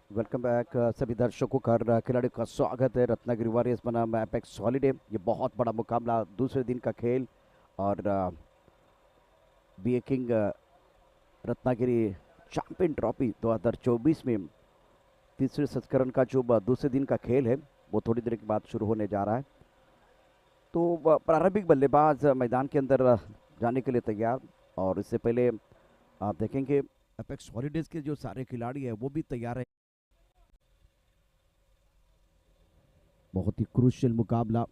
Welcome back सभी दर्शकों का खिलाड़ियों का स्वागत है रत्नागिरी वॉरियर्स बनाम एपेक्स हॉलीडे। ये बहुत बड़ा मुकाबला, दूसरे दिन का खेल। और BA king Ratnagiri champion trophy 2024 में तीसरे संस्करण का जो दूसरे दिन का खेल है वो थोड़ी देर के बाद शुरू होने जा रहा है। तो प्रारंभिक बल्लेबाज मैदान के अंदर जाने के लिए तैयार। और इससे पहले आप देखेंगे एपेक्स हॉलीडेज के जो सारे खिलाड़ी हैं वो भी तैयार है। बहुत ही क्रूशियल मुकाबला।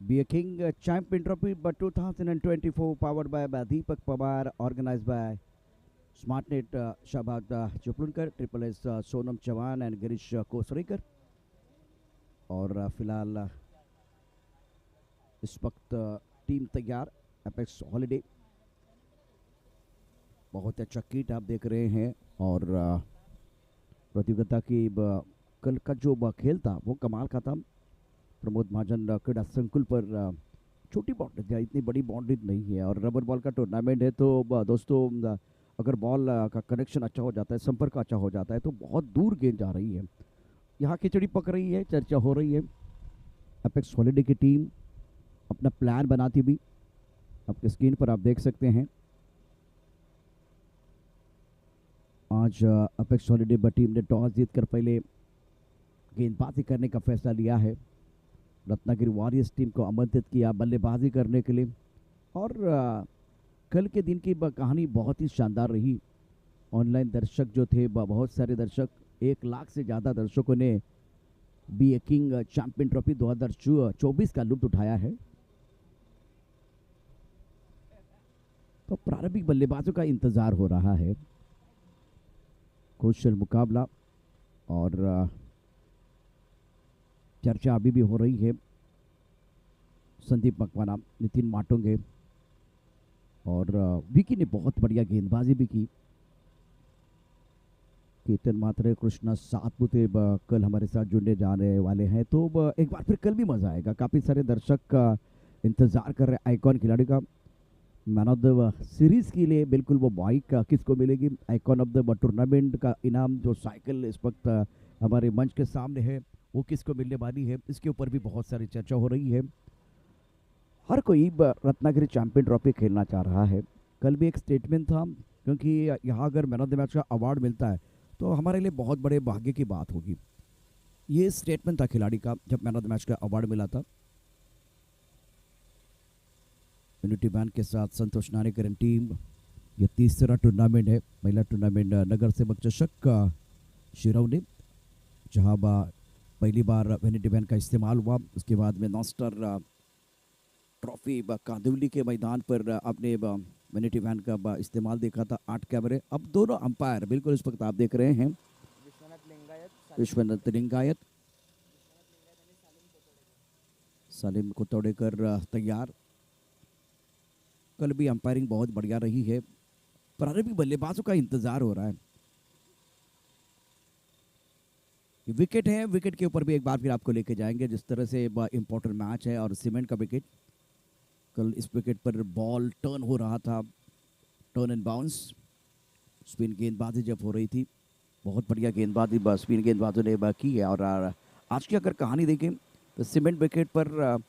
Be a King Champion Trophy but 2024 powered by Deepak Pawar, organized by SmartNet Shabad Chuplunकर, Triple S Sonam Chavan and Girish Kosarikar। और फिलहाल इस वक्त टीम तैयार एपेक्स हॉलीडे। बहुत अच्छा किट आप देख रहे हैं। और प्रतियोगिता की कल का जो खेल था वो कमाल का था। प्रमोद महाजन क्रीड़ा संकुल पर छोटी बाउंड्री है, इतनी बड़ी बाउंड्री नहीं है। और रबर बॉल का टूर्नामेंट है तो दोस्तों अगर बॉल का कनेक्शन अच्छा हो जाता है, संपर्क अच्छा हो जाता है तो बहुत दूर गेंद जा रही है। यहाँ खिचड़ी पक रही है, चर्चा हो रही है। एपेक्स हॉलीडे की टीम अपना प्लान बनाती भी आपके स्क्रीन पर आप देख सकते हैं। आज एपेक्स हॉलीडे टीम ने टॉस जीतकर पहले गेंदबाजी करने का फैसला लिया है। रत्नागिरी वॉरियर्स टीम को आमंत्रित किया बल्लेबाजी करने के लिए। और कल के दिन की कहानी बहुत ही शानदार रही। ऑनलाइन दर्शक जो थे, बहुत सारे दर्शक, 1 लाख से ज़्यादा दर्शकों ने B A king champion trophy 2024 का लुत्फ उठाया है। तो प्रारंभिक बल्लेबाजों का इंतजार हो रहा है। क्रूशियल मुकाबला और चर्चा अभी भी हो रही है। संदीप मकवाना, नितिन माटोंगे और विकी ने बहुत बढ़िया गेंदबाजी भी की। केतन मात्रे, कृष्णा सातपुते कल हमारे साथ जुड़ने जाने वाले हैं। तो एक बार फिर कल भी मजा आएगा। काफी सारे दर्शक का इंतजार कर रहे हैं आइकॉन खिलाड़ी का। मैन ऑफ द सीरीज के लिए बिल्कुल वो बाइक किसको मिलेगी, आइकॉन ऑफ द टूर्नामेंट का इनाम जो साइकिल इस वक्त हमारे मंच के सामने है वो किसको मिलने वाली है, इसके ऊपर भी बहुत सारी चर्चा हो रही है। हर कोई रत्नागिरी चैंपियन ट्रॉफी खेलना चाह रहा है। कल भी एक स्टेटमेंट था, क्योंकि यहाँ अगर मैन ऑफ द मैच का अवार्ड मिलता है तो हमारे लिए बहुत बड़े भाग्य की बात होगी। ये स्टेटमेंट था खिलाड़ी का जब मैन ऑफ द मैच का अवार्ड मिला था। यूनिटी बैंड के साथ संतोष नानेकरन टीम, ये तीसरा टूर्नामेंट है, महिला टूर्नामेंट नगर सेवक चषक शिरौनी, जहाँ पहली बार यूनिटी बैंड का इस्तेमाल हुआ। उसके बाद में नॉस्टर ट्रॉफी कांदिवली के मैदान पर आपने यूनिटी वैन का इस्तेमाल देखा था। 8 कैमरे, अब दोनों अंपायर बिल्कुल इस वक्त आप देख रहे हैं, विश्वनाथ लिंगायत, सलीम कोतोड़ेकर तैयार। कल भी अंपायरिंग बहुत बढ़िया रही है। प्रारंभिक बल्लेबाजों का इंतजार हो रहा है। विकेट है, विकेट के ऊपर भी एक बार फिर आपको लेके जाएंगे जिस तरह से इंपॉर्टेंट मैच है। और सीमेंट का विकेट, कल इस विकेट पर बॉल टर्न हो रहा था, टर्न एंड बाउंस, स्पिन गेंदबाजी जब हो रही थी, बहुत बढ़िया गेंदबाजी स्पिन गेंदबाजों ने की है। और आज की अगर कहानी देखें तो सीमेंट विकेट पर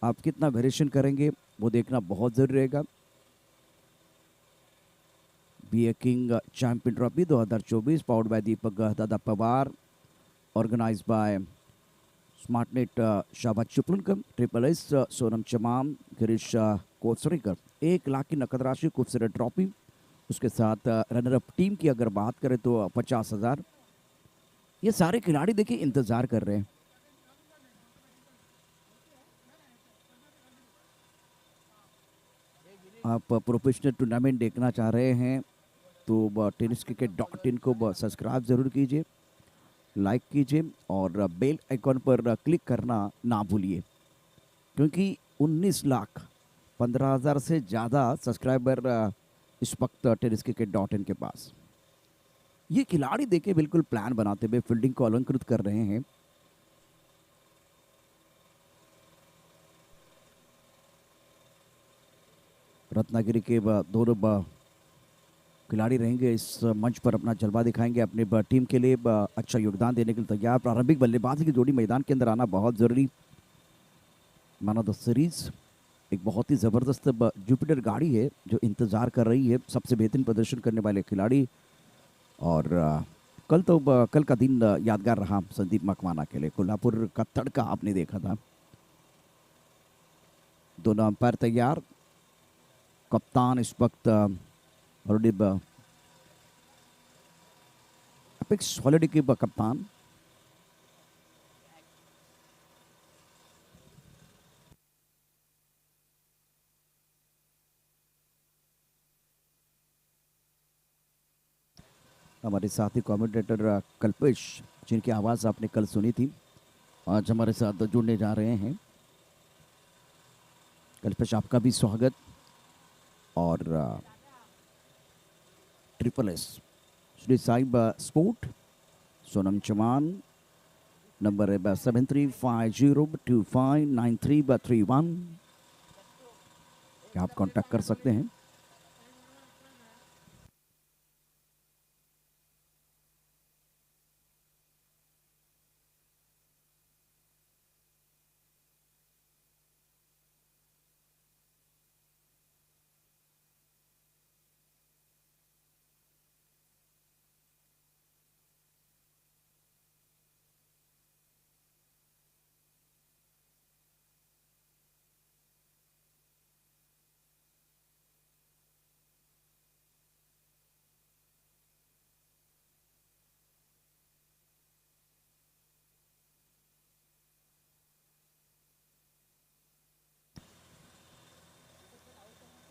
आप कितना वेरिएशन करेंगे वो देखना बहुत ज़रूरी रहेगा। B king champion trophy 2024 powered by Deepak Dada Pawar, organised by smartnet Shabaz Chiplunkar, triple S Sonam Chamam, Girish Kosrikar. 1 lakh की नकद राशि, खूबसूरत ट्रॉफी, उसके साथ रनर अप टीम की अगर बात करें तो 50,000। ये सारे खिलाड़ी देखिए इंतजार कर रहे हैं। आप प्रोफेशनल टूर्नामेंट देखना चाह रहे हैं तो tenniscricket.in को सब्सक्राइब ज़रूर कीजिए, लाइक कीजिए और बेल आइकॉन पर क्लिक करना ना भूलिए, क्योंकि 19,15,000 से ज़्यादा सब्सक्राइबर इस वक्त tenniscricket.in के पास। ये खिलाड़ी देखे बिल्कुल प्लान बनाते हुए फील्डिंग को अलंकृत कर रहे हैं। रत्नागिरी के दोनों खिलाड़ी रहेंगे इस मंच पर, अपना जलवा दिखाएंगे, अपने टीम के लिए अच्छा योगदान देने के लिए तैयार। प्रारंभिक बल्लेबाजी की जोड़ी मैदान के अंदर आना बहुत ज़रूरी। मैन ऑफ द सीरीज एक बहुत ही ज़बरदस्त जुपिटर गाड़ी है जो इंतज़ार कर रही है सबसे बेहतरीन प्रदर्शन करने वाले खिलाड़ी। और कल का दिन यादगार रहा संदीप मकवाना के लिए। कोल्हापुर का तड़का आपने देखा था। दोनों अंपायर तैयार, कप्तान इस वक्त अपेक्स हॉलिडे के कप्तान हमारे साथी कमेंटेटर कल्पेश, जिनकी आवाज़ आपने कल सुनी थी, आज हमारे साथ जुड़ने जा रहे हैं। कल्पेश, आपका भी स्वागत। और triple S Shri Sahib sport, Sonam Chauhan, number 7350259331, आप कांटेक्ट कर सकते हैं।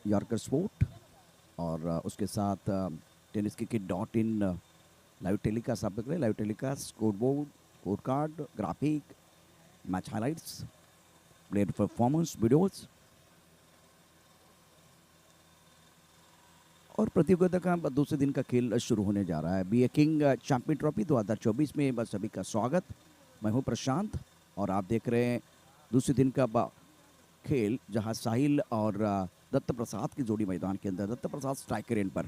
यॉर्कर स्पोर्ट और उसके साथ tenniscricket.in लाइव टेलीकास्ट आप देख रहे हैं। Live telecast, score board, score card, graphic, match highlights, player performance videos और प्रतियोगिता का दूसरे दिन का खेल शुरू होने जा रहा है। बी किंग चैंपियन ट्रॉफी 2024 में बस सभी का स्वागत। मैं हूं प्रशांत और आप देख रहे हैं दूसरे दिन का खेल, जहां साहिल और दत्त प्रसाद की जोड़ी मैदान के अंदर। दत्त प्रसाद स्ट्राइकर एंड पर,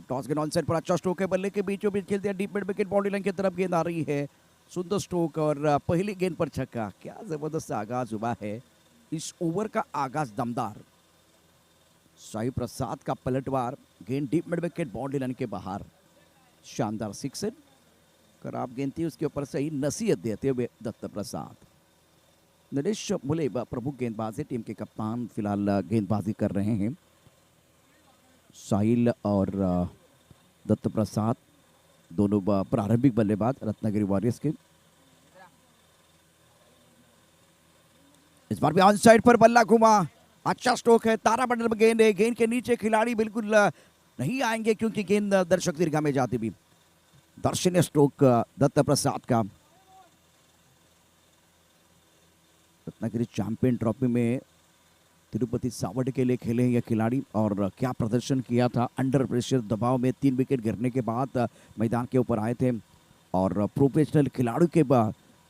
टॉस के नॉन साइड पर अच्छा स्ट्रोक है, बल्ले के बीचों बीच खेलते हैं, deep mid wicket boundary line की तरफ गेंद आ रही है, सुंदर स्ट्रोक और पहली गेंद पर छक्का। क्या जबरदस्त आगाज हुआ है इस ओवर का, आगाज दमदार। साई प्रसाद का पलटवार, गेंद deep mid wicket boundary line के बाहर, शानदार सिक्सर। खराब गेंद थी, उसके ऊपर सही नसीहत देते हुए दत्त प्रसाद। नरेश मुले प्रमुख गेंदबाज है, टीम के कप्तान फिलहाल गेंदबाजी कर रहे हैं। साहिल और दत्त प्रसाद दोनों प्रारंभिक बल्लेबाज रत्नागिरी वॉरियर्स के। इस बार भी ऑन साइड पर बल्ला घुमा, अच्छा स्ट्रोक है, तारा मंडल में गेंद है, गेंद के नीचे खिलाड़ी बिल्कुल नहीं आएंगे क्योंकि गेंद दर्शक दीर्घा में जाती भी। दर्शनीय स्ट्रोक दत्त प्रसाद का। रत्नागिरी चैंपियन ट्रॉफी में तिरुपति सावड़ के लिए खेले ये खिलाड़ी और क्या प्रदर्शन किया था। अंडर प्रेशर दबाव में 3 विकेट गिरने के बाद मैदान के ऊपर आए थे और प्रोफेशनल खिलाड़ियों के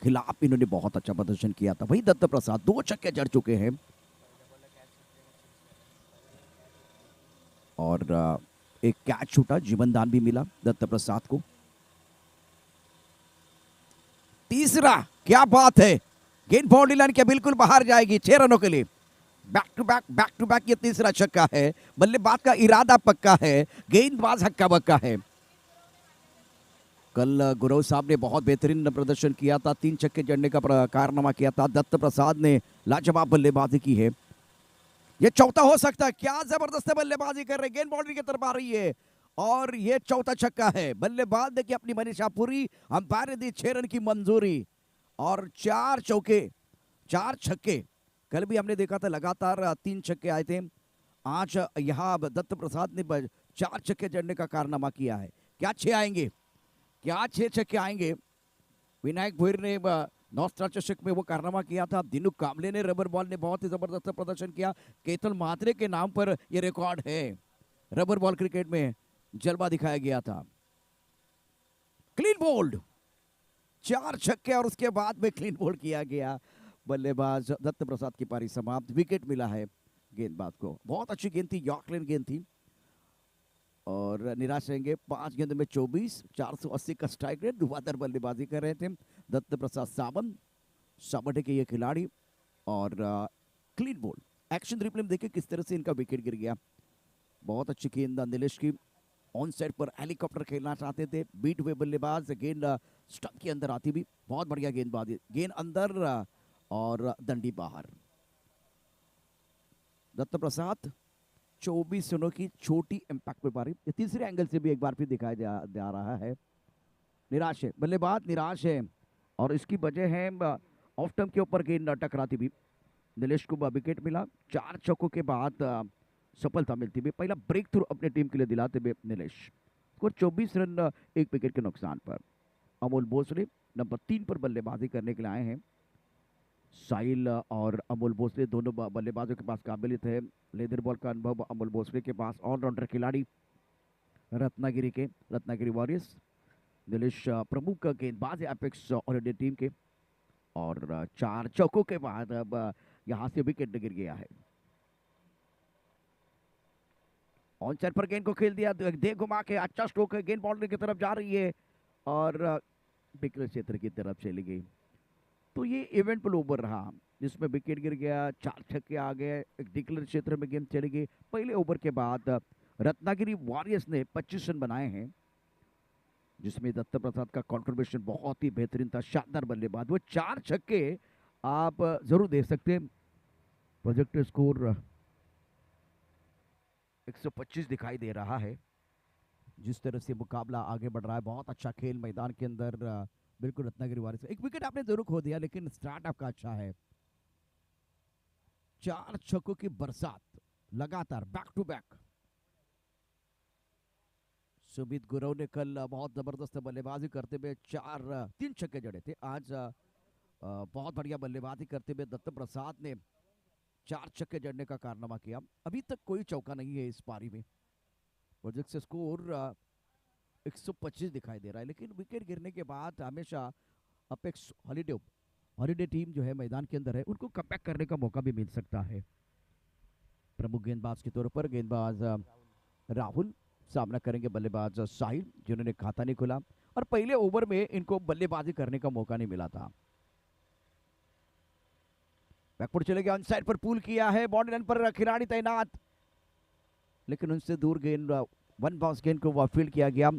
खिलाफ इन्होंने बहुत अच्छा प्रदर्शन किया था। वही दत्त प्रसाद 2 छक्के जड़ चुके हैं और एक कैच छूटा, जीवन दान भी मिला दत्त प्रसाद को। तीसरा, क्या बात है, गेंद बाउंड्री लाइन के बिल्कुल बाहर जाएगी 6 रनों के लिए। बैक टू बैक ये तीसरा छक्का है। बल्लेबाज का इरादा पक्का है, गेंदबाज हक्का बक्का है। कल गुरु साहब ने बहुत बेहतरीन प्रदर्शन किया था, 3 छक्के जड़ने का कारनामा किया था। दत्त प्रसाद ने लाजवाब बल्लेबाजी की है। ये चौथा हो सकता है, क्या जबरदस्त बल्लेबाजी कर रहे, गेंद बाउंड्री की तरफ आ रही है और ये चौथा छक्का है। बल्लेबाज ने की अपनी मनीषा पूरी, अंपायर ने दी 6 रन की मंजूरी और 4 चौके 4 छक्के। कल भी हमने देखा था लगातार 3 छक्के आए थे, आज यहाँ दत्त प्रसाद ने 4 छक्के जड़ने का कारनामा किया है। क्या 6 आएंगे, क्या 6 छक्के आएंगे? विनायक भोईर ने नॉस्ट्रा चषक में वो कारनामा किया था। दिनू कामले ने रबर बॉल ने बहुत ही जबरदस्त प्रदर्शन किया। केतन महात्रे के नाम पर ये रिकॉर्ड है, रबर बॉल क्रिकेट में जलवा दिखाया गया था। क्लीन बोल्ड, 4 छक्के और उसके बाद में क्लीन बोल्ड किया गया। बल्लेबाज दत्त प्रसाद की पारी समाप्त, विकेट मिला है गेंदबाज को। बहुत अच्छी गेंद थी, यॉर्कलैंड गेंद थी और निराश रहेंगे। 5 गेंद में 24, 480 का स्ट्राइक रेट। धुआंधार बल्लेबाजी कर रहे थे दत्त प्रसाद सावंत, साबटे के ये खिलाड़ी और क्लीन बोल्ड। एक्शन रिप्ले में देखिए किस तरह से इनका विकेट गिर गया। बहुत अच्छी गेंद नीलेश की, ऑन साइड पर हेलीकॉप्टर खेलना चाहते थे, बीट हुए बल्लेबाज, गेंद स्टंप के अंदर आती भी, बहुत बढ़िया गेंदबाजी, गेंद अंदर और दंडी बाहर। दत्त प्रसाद 24 रनों की छोटी इंपैक्ट पे पारी। ये तीसरे एंगल से भी एक बार फिर दिखाया जा रहा है। निराश है बल्लेबाज, निराश है और इसकी वजह है ऑफ टर्म के ऊपर गेंद टकराती भी। नीलेश को विकेट मिला, 4 चौकों के बाद सफलता मिलती भी। पहला ब्रेक थ्रू अपने टीम के लिए दिलाते हुए नीलेश। स्कोर 24 रन 1 विकेट के नुकसान पर। अमोल भोसले नंबर 3 पर बल्लेबाजी करने के लिए आए हैं। साहिल और अमोल भोसले दोनों बल्लेबाजों के पास काबिलियत है, लेदर बॉल का अनुभव अमोल भोसले के पास। ऑलराउंडर खिलाड़ी रत्नागिरी वॉरियर्स। नीलेश प्रमुख गेंदबाज है एपेक्स हॉलिडे टीम के और 4 चौकों के बाद अब यहां से विकेट गिर गया है। ऑन साइड पर गेंद को खेल दिया, दे घुमा के, अच्छा स्ट्रोक है, गेंद बाउंड्री की तरफ जा रही है और विकेट क्षेत्र की तरफ चली गई। तो ये इवेंटफुल ओवर रहा जिसमें विकेट गिर गया, 4 छक्के आ गए, एक डिक्लेयर क्षेत्र में गेंद चली गई। पहले ओवर के बाद रत्नागिरी वॉरियर्स ने 25 रन बनाए हैं, जिसमें दत्त प्रसाद का कंट्रीब्यूशन बहुत ही बेहतरीन था, शानदार बल्लेबाज। वो 4 छक्के आप जरूर देख सकते हैं। प्रोजेक्ट स्कोर 125 दिखाई दे रहा है। जिस तरह से मुकाबला आगे बढ़ रहा है, बहुत अच्छा खेल मैदान के अंदर, बिल्कुल रत्नागिरी वारिस। एक विकेट आपने जरूर खो दिया लेकिन स्टार्ट आपका अच्छा है। 4 छक्कों की बरसात लगातार, back to back. Sumit Gurav ने कल बहुत जबरदस्त बल्लेबाजी करते हुए 3 छक्के जड़े थे। आज बहुत बढ़िया बल्लेबाजी करते हुए दत्त प्रसाद ने 4 छक्के जड़ने का कारनामा किया। अभी तक कोई चौका नहीं है इस पारी में। प्रोजेक्ट से स्कोर 125 दिखाई दे रहा है, लेकिन विकेट गिरने के बाद हमेशा अपेक्स हॉलिडे टीम जो है मैदान के अंदर है, उनको कमबैक करने का मौका भी मिल सकता है। प्रमुख गेंदबाज के तौर पर गेंदबाज राहुल सामना करेंगे बल्लेबाज साहिल, जिन्होंने खाता नहीं खुला और पहले ओवर में इनको बल्लेबाजी करने का मौका नहीं मिला था। बैकफुट चले गए, ऑन साइड पर पुल किया है, बाउंड्री लाइन पर खिलाड़ी तैनात, लेकिन उनसे दूर गेंद, वन बाउंस गेंद को फील्ड किया गया।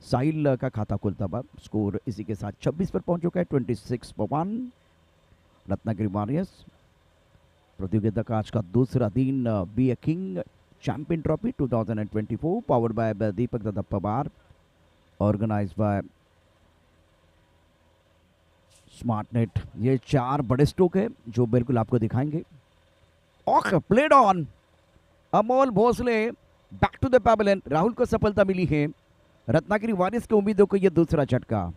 साहिल का खाता खुलता हुआ, स्कोर इसी के साथ 26 पर पहुंच चुका है, 26-1। रत्नागिरी वॉरियर्स प्रतियोगिता का आज का दूसरा दिन B A king champion trophy 2024 powered by Deepak Dada Pawar, organised by smart net. ये 4 बड़े स्ट्रोक है जो बिल्कुल आपको दिखाएंगे। Okay, played on, Amol Bhosale back to the pavilion. Rahul को सफलता मिली है। रत्नागिरी वॉरियर्स की उम्मीदों को यह दूसरा झटका।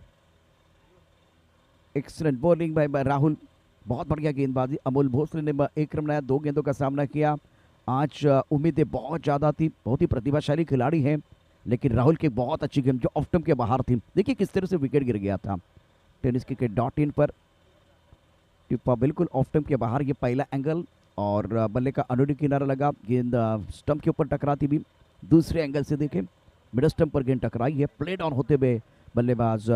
एक्सीलेंट बॉलिंग बाय राहुल, बहुत बढ़िया गेंदबाजी। अमोल भोसले ने 1 रन बनाया, 2 गेंदों का सामना किया। आज उम्मीदें बहुत ज्यादा थी, बहुत ही प्रतिभाशाली खिलाड़ी हैं। लेकिन राहुल की बहुत अच्छी गेम जो ऑफ स्टंप के बाहर थी, देखिए किस तरह से विकेट गिर गया था। टेनिस क्रिकेट डॉट इन पर टिप्पा बिल्कुल ऑफ स्टंप के बाहर, ये पहला एंगल और बल्ले का अनुडी किनारा लगा, गेंद स्टंप के ऊपर टकराती भी। दूसरे एंगल से देखें मिडल स्टंप पर गेंद टकराई है, प्लेड ऑन होते हुए बल्लेबाज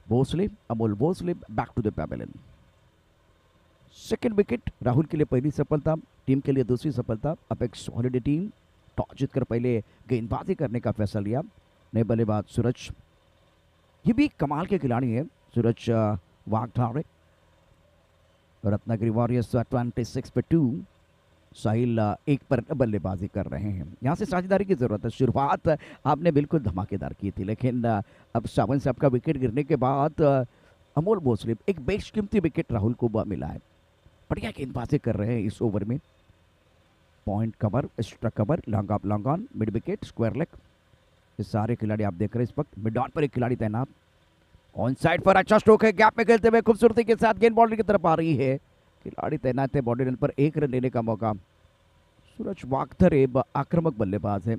Bhosale, Amol Bhosale back to the pavilion. Second wicket Rahul के लिए पहली सफलता, टीम के लिए दूसरी सफलता। अपेक्स हॉलीडे टीम टॉस जीतकर पहले गेंदबाजी करने का फैसला लिया। नए बल्लेबाज सूरज, ये भी कमाल के खिलाड़ी हैं सूरज वाघधारे। रत्नागिरी वॉरियर्स 26 पे 2, साहिल 1 पर बल्लेबाजी कर रहे हैं। यहाँ से साझेदारी की जरूरत है। शुरुआत आपने बिल्कुल धमाकेदार की थी, लेकिन अब सावन साहब का विकेट गिरने के बाद अमोल भोसले, एक बेशकीमती विकेट राहुल को मिला है। बढ़िया गेंदबाजी कर रहे हैं इस ओवर में। Point cover, extra cover, long off, long on, mid wicket, square leg, ये सारे खिलाड़ी आप देख रहे हैं इस वक्त। मिड ऑन पर एक खिलाड़ी तैनात, ऑन साइड पर अच्छा स्ट्रोक है, गैप में खेलते हुए खूबसूरती के साथ गेंद बाउंड्री की तरफ आ रही है। खिलाड़ी तैनात है, बॉडी रन पर 1 रन लेने का मौका। सूरज वाघधरे आक्रामक बल्लेबाज है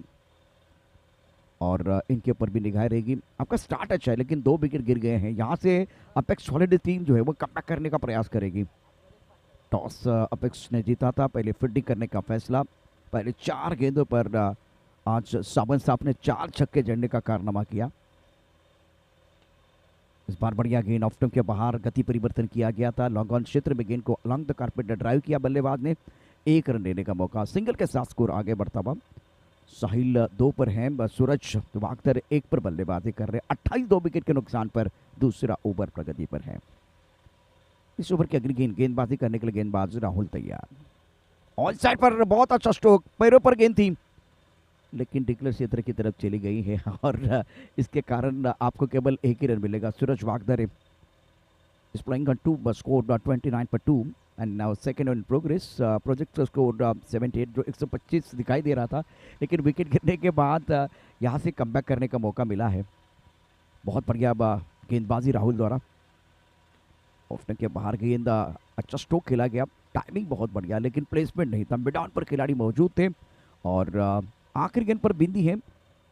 और इनके ऊपर भी निगाह रहेगी। आपका स्टार्ट अच्छा है, लेकिन 2 विकेट गिर गए हैं। यहाँ से अपेक्स हॉलीडे टीम जो है वो कमबैक करने का प्रयास करेगी। टॉस अपेक्स ने जीता था, पहले फील्डिंग करने का फैसला। पहले 4 गेंदों पर आज सावन साहब ने 4 छक्के जड़ने का कारनामा किया। इस बार बढ़िया गेंद ऑफ स्टंप के बाहर, गति परिवर्तन किया गया था। लॉन्ग ऑन क्षेत्र में गेंद को अलॉन्ग द कारपेट ड्राइव किया बल्लेबाज ने, 1 रन लेने का मौका। सिंगल के साथ स्कोर आगे बढ़ता हुआ। साहिल 2 पर है, सूरज वाघधरे 1 पर बल्लेबाजी कर रहे। 28 2 विकेट के नुकसान पर दूसरा ओवर प्रगति पर है। इस ओवर की अगली गेंदबाजी करने के लिए गेंदबाज राहुल तैयार। ऑन साइड पर बहुत अच्छा स्ट्रोक, पैरों पर गेंद थी, लेकिन डिक्लेयर क्षेत्र की तरफ चली गई है और इसके कारण आपको केवल 1 ही रन मिलेगा। सूरज वाघधरे is playing on 2 but scored 29 पर 2 and now second in progress. Project score 78 जो 125 दिखाई दे रहा था, लेकिन विकेट गिरने के बाद यहाँ से कमबैक करने का मौका मिला है। बहुत बढ़िया गेंदबाजी राहुल द्वारा। ऑफ के बाहर गेंद, अच्छा स्ट्रोक खेला गया, टाइमिंग बहुत बढ़िया, लेकिन प्लेसमेंट नहीं था। मिड ऑन पर खिलाड़ी मौजूद थे और आखिरी गेंद पर बिंदी है।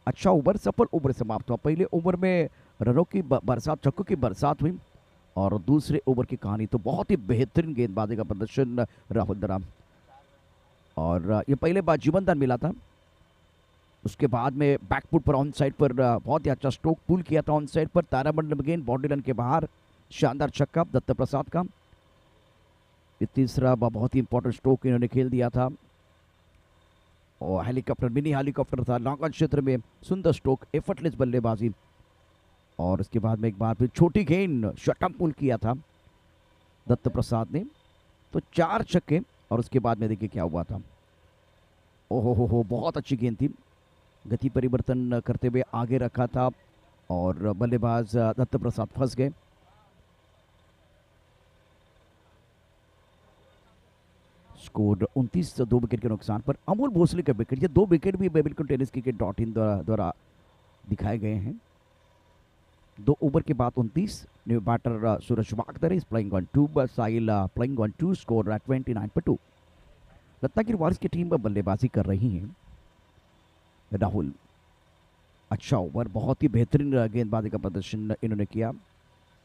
अच्छा ओवर, सफल ओवर समाप्त हुआ। पहले ओवर में रनों की बरसात, छक्कों की बरसात हुई और दूसरे ओवर की कहानी तो बहुत ही बेहतरीन गेंदबाजी का प्रदर्शन राहुल द्वारा। और ये पहले बार जीवनदान मिला था, उसके बाद में बैकफुट पर ऑन साइड पर बहुत ही अच्छा स्ट्रोक पुल किया था। ऑन साइड पर तारामंडल गेंद बॉडी रन के बाहर, शानदार छक्का दत्त प्रसाद का। ये तीसरा बहुत ही इंपॉर्टेंट स्ट्रोक इन्होंने खेल दिया था और हेलीकॉप्टर, मिनी हेलीकॉप्टर था लॉन्ग ऑन क्षेत्र में। सुंदर स्ट्रोक, एफर्टलेस बल्लेबाजी और उसके बाद में एक बार फिर छोटी गेंद शटअप पुल किया था दत्त प्रसाद ने। तो 4 छक्के और उसके बाद में देखिए क्या हुआ था। ओहो हो, बहुत अच्छी गेंद थी, गति परिवर्तन करते हुए आगे रखा था और बल्लेबाज दत्त प्रसाद फंस गए। स्कोर 29 2 विकेट के नुकसान पर अमोल भोसले का विकेट। ये 2 विकेट भी बिल्कुल टेनिस क्रिकेट डॉट इन द्वारा दिखाए गए हैं। 2 ओवर के बाद 29। New batter Suraj Waghdhare is playing on 2 but Sahil playing on 2, score 29 पर 2। रत्नागिरी वॉरियर्स की टीम में बल्लेबाजी कर रही हैं राहुल। अच्छा ओवर, बहुत ही बेहतरीन गेंदबाजी का प्रदर्शन इन्होंने किया।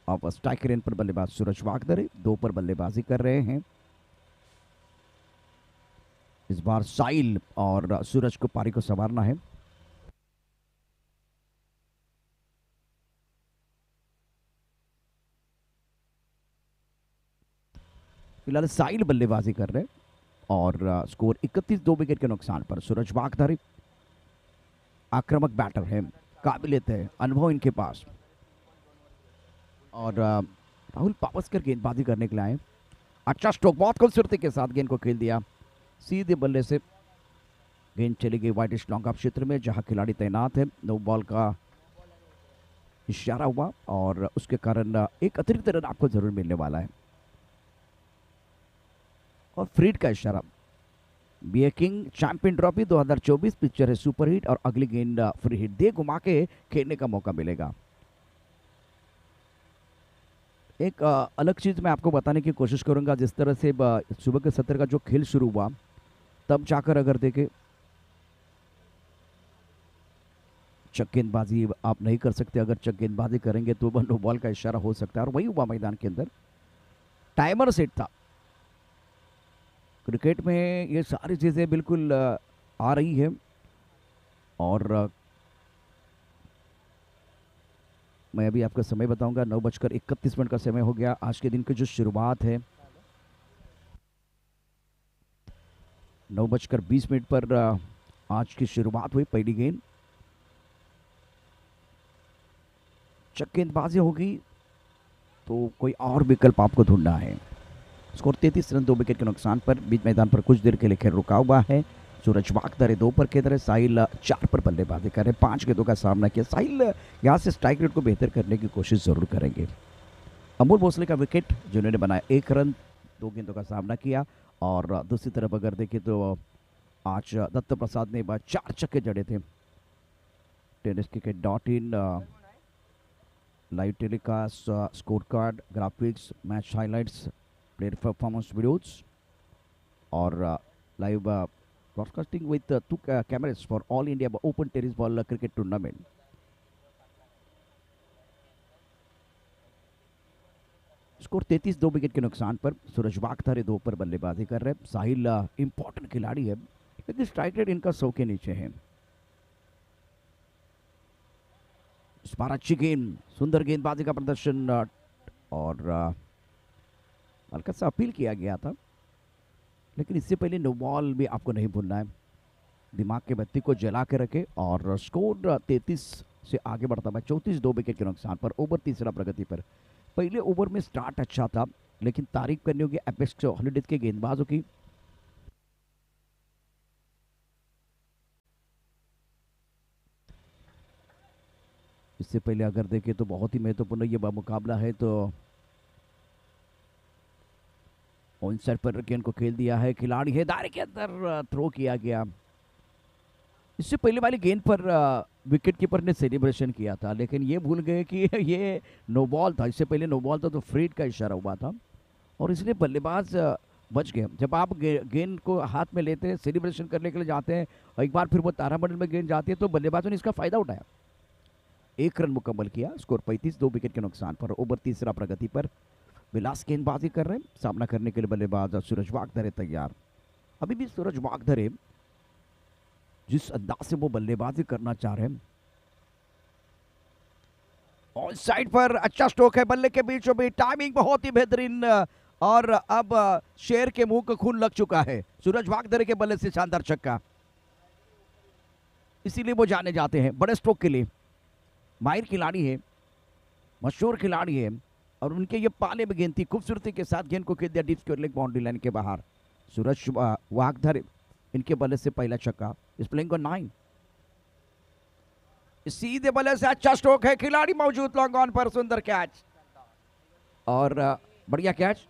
अब स्ट्राइक रेंज पर बल्लेबाज सूरज वाघधरे 2 पर बल्लेबाजी कर रहे हैं। इस बार साहिल और सूरज को पारी को संवारना है। फिलहाल साहिल बल्लेबाजी कर रहे हैं और स्कोर 31 2 विकेट के नुकसान पर। सूरज वाघधरे आक्रामक बैटर है, काबिलियत है, अनुभव इनके पास और राहुल वापस कर गेंदबाजी करने के लिए आए। अच्छा स्ट्रोक, बहुत खूबसूरती के साथ गेंद को खेल दिया, सीधे बल्ले से गेंद चली गई वाइडिश लॉन्ग ऑफ क्षेत्र में जहां खिलाड़ी तैनात है। नो बॉल का इशारा हुआ और उसके कारण एक अतिरिक्त रन आपको जरूर मिलने वाला है और फ्रीड का इशारा। BA king champion trophy 2024 picture है सुपर हिट और अगली गेंद फ्री हिट दे घुमा के खेलने का मौका मिलेगा। एक अलग चीज मैं आपको बताने की कोशिश करूंगा, जिस तरह से सुबह के सत्र का जो खेल शुरू हुआ तब जाकर अगर देखें चक गेंदबाजी आप नहीं कर सकते, अगर चक गेंदबाजी करेंगे तो नो बॉल का इशारा हो सकता है, और वही हुआ मैदान के अंदर। टाइमर सेट था। क्रिकेट में ये सारी चीज़ें बिल्कुल आ रही है, और मैं अभी आपको समय बताऊंगा। 9:31 का समय हो गया। आज के दिन की जो शुरुआत है 9:20 पर आज की शुरुआत हुई। पहली गेंद चक गेंदबाजी होगी तो कोई और विकल्प आपको ढूंढना है। स्कोर 33 रन 2 विकेट के नुकसान पर। बीच मैदान पर कुछ देर के लिए खेल रुका हुआ है। सूरज वाकदरे 2 पर खेल रहे, साहिल 4 पर बल्लेबाजी कर रहे। 5 गेंदों का सामना किया। साहिल यहाँ से स्ट्राइक रेट को बेहतर करने की कोशिश जरूर करेंगे। अमोल भोसले का विकेट जिन्होंने बनाया 1 रन 2 गेंदों का सामना किया। और दूसरी तरफ अगर देखें तो आज दत्त प्रसाद ने 4 छक्के जड़े थे। Tennis cricket .in live telecast, score card, graphics, match highlights, player performance videos, और live broadcasting with 2 cameras for all India open tennis ball cricket tournament. Score 33 2 wicket के नुकसान पर। सूरज वाकदरे 2 पर बल्लेबाजी कर रहे। साहिल इंपॉर्टेंट खिलाड़ी है, लेकिन स्ट्राइक रेट इनका 100 के नीचे है। इस बार अच्छी गेंद, सुंदर गेंदबाजी का प्रदर्शन, और हल्का सा अपील किया गया था, लेकिन इससे पहले नो बॉल भी आपको नहीं भूलना है। दिमाग के बत्ती को जला के रखे। और स्कोर 33 से आगे बढ़ता है 34 2 विकेट के नुकसान पर। ओवर तीसरा प्रगति पर। पहले ओवर में स्टार्ट अच्छा था, लेकिन तारीफ करनी होगी एपेक्स हॉलीडेज के गेंदबाजों की। इससे पहले अगर देखें तो बहुत ही महत्वपूर्ण ये मुकाबला है, तो ऑन साइड पर गेंद को खेल दिया है। खिलाड़ी है, दायरे के अंदर थ्रो किया गया। इससे पहले वाली गेंद पर विकेट कीपर ने सेलिब्रेशन किया था, लेकिन ये भूल गए कि ये नो बॉल था। इससे पहले नो बॉल था तो फ्रीड का इशारा हुआ था, और इसलिए बल्लेबाज बच गए। जब आप गेंद को हाथ में लेते हैं, सेलिब्रेशन करने के लिए जाते हैं, और एक बार फिर वो तारामंडल में गेंद जाती है, तो बल्लेबाजों ने इसका फायदा उठाया। 1 रन मुकम्मल किया। स्कोर 35 2 विकेट के नुकसान पर। ओवर तीसरा प्रगति पर। विलास गेंदबाजी कर रहे हैं। सामना करने के लिए बल्लेबाज सूरज वाकदरे तैयार। अभी भी सूरज वाकदरे जिस अंदाज से वो बल्लेबाजी करना चाह रहे हैं, ऑन साइड पर अच्छा स्ट्रोक है, बल्ले के बीचों बीच, टाइमिंग बहुत ही बेहतरीन, और अब शेर के मुंह को खून लग चुका है। सूरज वाकदरे के बल्ले से शानदार छक्का, इसीलिए वो जाने जाते हैं बड़े स्ट्रोक के लिए। माहिर खिलाड़ी है, मशहूर खिलाड़ी है, और उनके ये पाले में गेंद थी, खूबसूरती के साथ गेंद को खेल दिया deep square leg boundary line के बाहर। सूरज वाकदरे इनके बल्ले से पहला छक्का। इस प्लेइंग ऑन 9। सीधे बल्ले से अच्छा स्ट्रोक है, खिलाड़ी मौजूद लॉन्ग ऑन पर, सुंदर कैच, और बढ़िया कैच।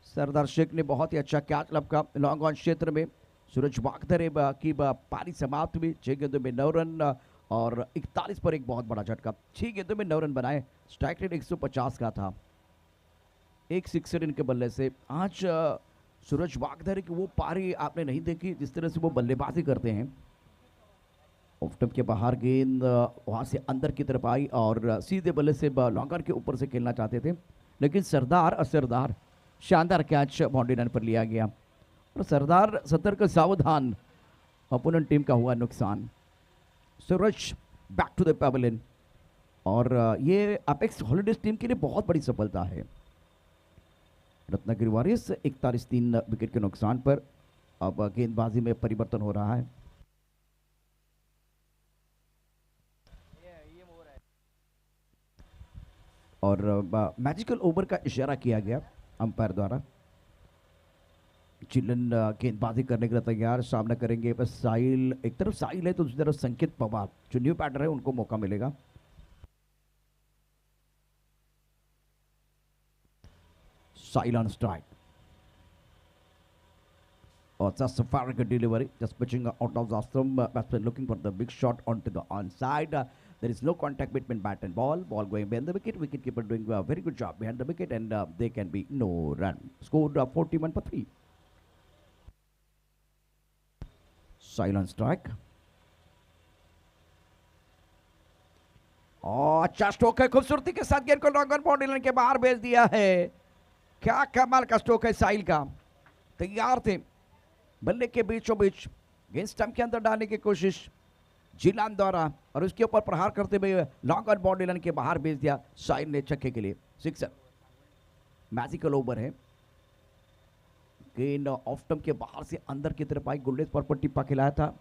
सरदार शेख ने बहुत ही अच्छा कैच लपका लॉन्ग ऑन क्षेत्र में। सूरज वाकदरे की पारी समाप्त हुई 6 गेंदों में 9 रन, और 41 पर एक बहुत बड़ा झटका। 6 गेंदों में 9 रन बनाए। स्ट्राइक रेट 150 का था। एक सिक्सर इनके बल्ले से। आज सूरज वाकदरे की वो पारी आपने नहीं देखी, जिस तरह से वो बल्लेबाजी करते हैं। ऑफ स्टंप के बाहर गेंद वहां से अंदर की तरफ आई, और सीधे बल्ले से लॉन्गर के ऊपर से खेलना चाहते थे, लेकिन सरदार असरदार शानदार कैच बाउंड्री लाइन पर लिया गया, और सरदार सतर्क सावधान, अपोनेंट टीम का हुआ नुकसान। सूरज बैक टू द पैवेलियन, और ये अपेक्स हॉलीडेज टीम के लिए बहुत बड़ी सफलता है। रत्नागिरी वॉरियर्स 41 3 विकेट के नुकसान पर। अब गेंदबाजी में परिवर्तन हो रहा है। और मैजिकल ओवर का इशारा किया गया अंपायर द्वारा। चिल्लन गेंदबाजी करने के लिए तैयार। सामना करेंगे बस साहिल, एक तरफ साहिल है तो दूसरी तरफ संकेत पवार, जो न्यू बैटर है, उनको मौका मिलेगा। साहिल ऑन स्ट्राइक, और just a very good delivery, just pitching out of the stump. Batsman looking for the big shot onto the onside. There is no contact between bat and ball. Ball going behind the wicket. Wicketkeeper doing a very good job behind the wicket, and there can be no run. Scored 41 for 3. Silence strike. और अच्छा stroke है, खूबसूरती के साथ गेंद को long on boundary line के बाहर भेज दिया है। क्या कमाल का स्ट्रोक है साहिल का। तैयार थे बल्ले के बीचों बीच, गेंद स्टंप के अंदर डालने की कोशिश जिलान द्वारा, और उसके ऊपर प्रहार करते हुए लॉन्ग ऑन बाउंड्री लाइन के बाहर भेज दिया साहिल ने छक्के के लिए। सिक्सर। मैजिकल ओवर है। गेंद ऑफ स्टंप के बाहर से अंदर की तरफ आई, गुल्लेस पर टिप्पा खिलाया था।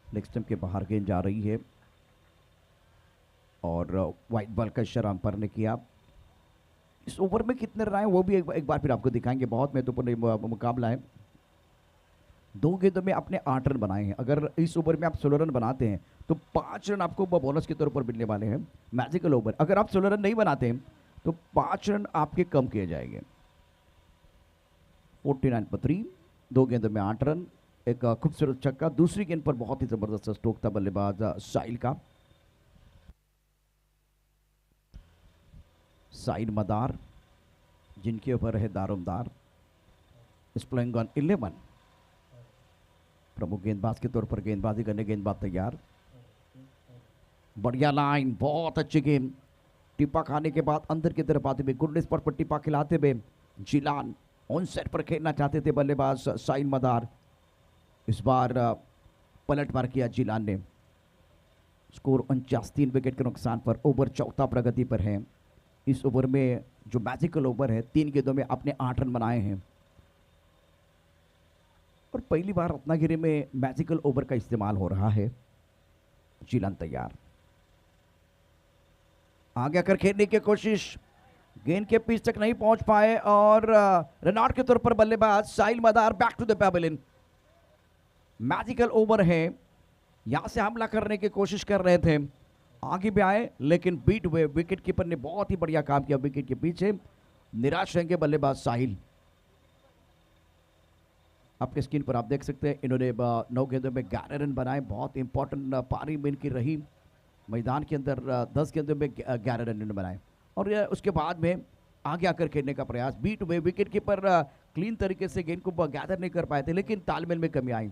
लेग स्टंप के बाहर गेंद जा रही है और व्हाइट बॉल का इशारा अंपायर ने किया। इस ओवर में कितने रन आए वो भी एक बार फिर आपको दिखाएंगे। बहुत महत्वपूर्ण मुकाबला है। 2 गेंदों में आपने 8 रन बनाए हैं। अगर इस ओवर में आप 16 रन बनाते हैं तो 5 रन आपको बोनस के तौर पर मिलने वाले हैं। मैजिकल ओवर, अगर आप 16 रन नहीं बनाते हैं तो 5 रन आपके कम किए जाएंगे। 49 पर 3, 2 गेंदों में 8 रन, एक खूबसूरत छक्का। दूसरी गेंद पर बहुत ही जबरदस्त स्ट्रोक था बल्लेबाज साहिल का। साइड मदार जिनके ऊपर है दारोमदार, प्लेइंग ऑन 11। प्रमुख गेंदबाज के तौर पर गेंदबाजी करने गेंदबाज तैयार। बढ़िया लाइन, बहुत अच्छी गेंद। टिप्पा खाने के बाद अंदर की तरफ आते हुए गुड स्पॉट पर टिप्पा खिलाते हुए जिलान ऑन सेट पर खेलना चाहते थे बल्लेबाज साइड मदार। इस बार पलट मार किया जिलान ने। स्कोर 49, 3 विकेट के नुकसान पर। ओवर चौथा प्रगति पर है। इस ओवर में जो मैजिकल ओवर है, 3 गेंदों में आपने 8 रन बनाए हैं और पहली बार रत्नागिरी में मैजिकल ओवर का इस्तेमाल हो रहा है। जिलान तैयार, आगे आकर खेलने की कोशिश, गेंद के पिच तक नहीं पहुंच पाए और रन आउट के तौर पर बल्लेबाज Sahil Madar back to the pavilion. Magical over है, यहां से हमला करने की कोशिश कर रहे थे, आगे भी आए लेकिन बीट हुए। विकेट कीपर ने बहुत ही बढ़िया काम किया विकेट के पीछे। निराश रहेंगे बल्लेबाज साहिल। आपके स्क्रीन पर आप देख सकते हैं इन्होंने 9 गेंदों में 11 रन बनाए। बहुत इंपॉर्टेंट पारी में इनकी रही। मैदान के अंदर 10 गेंदों में 11 रन बनाए और उसके बाद में आगे आकर खेलने का प्रयास। बीट हुए, विकेट कीपर क्लीन तरीके से गेंद को गैदर नहीं कर पाए थे, लेकिन तालमेल में कमी आई।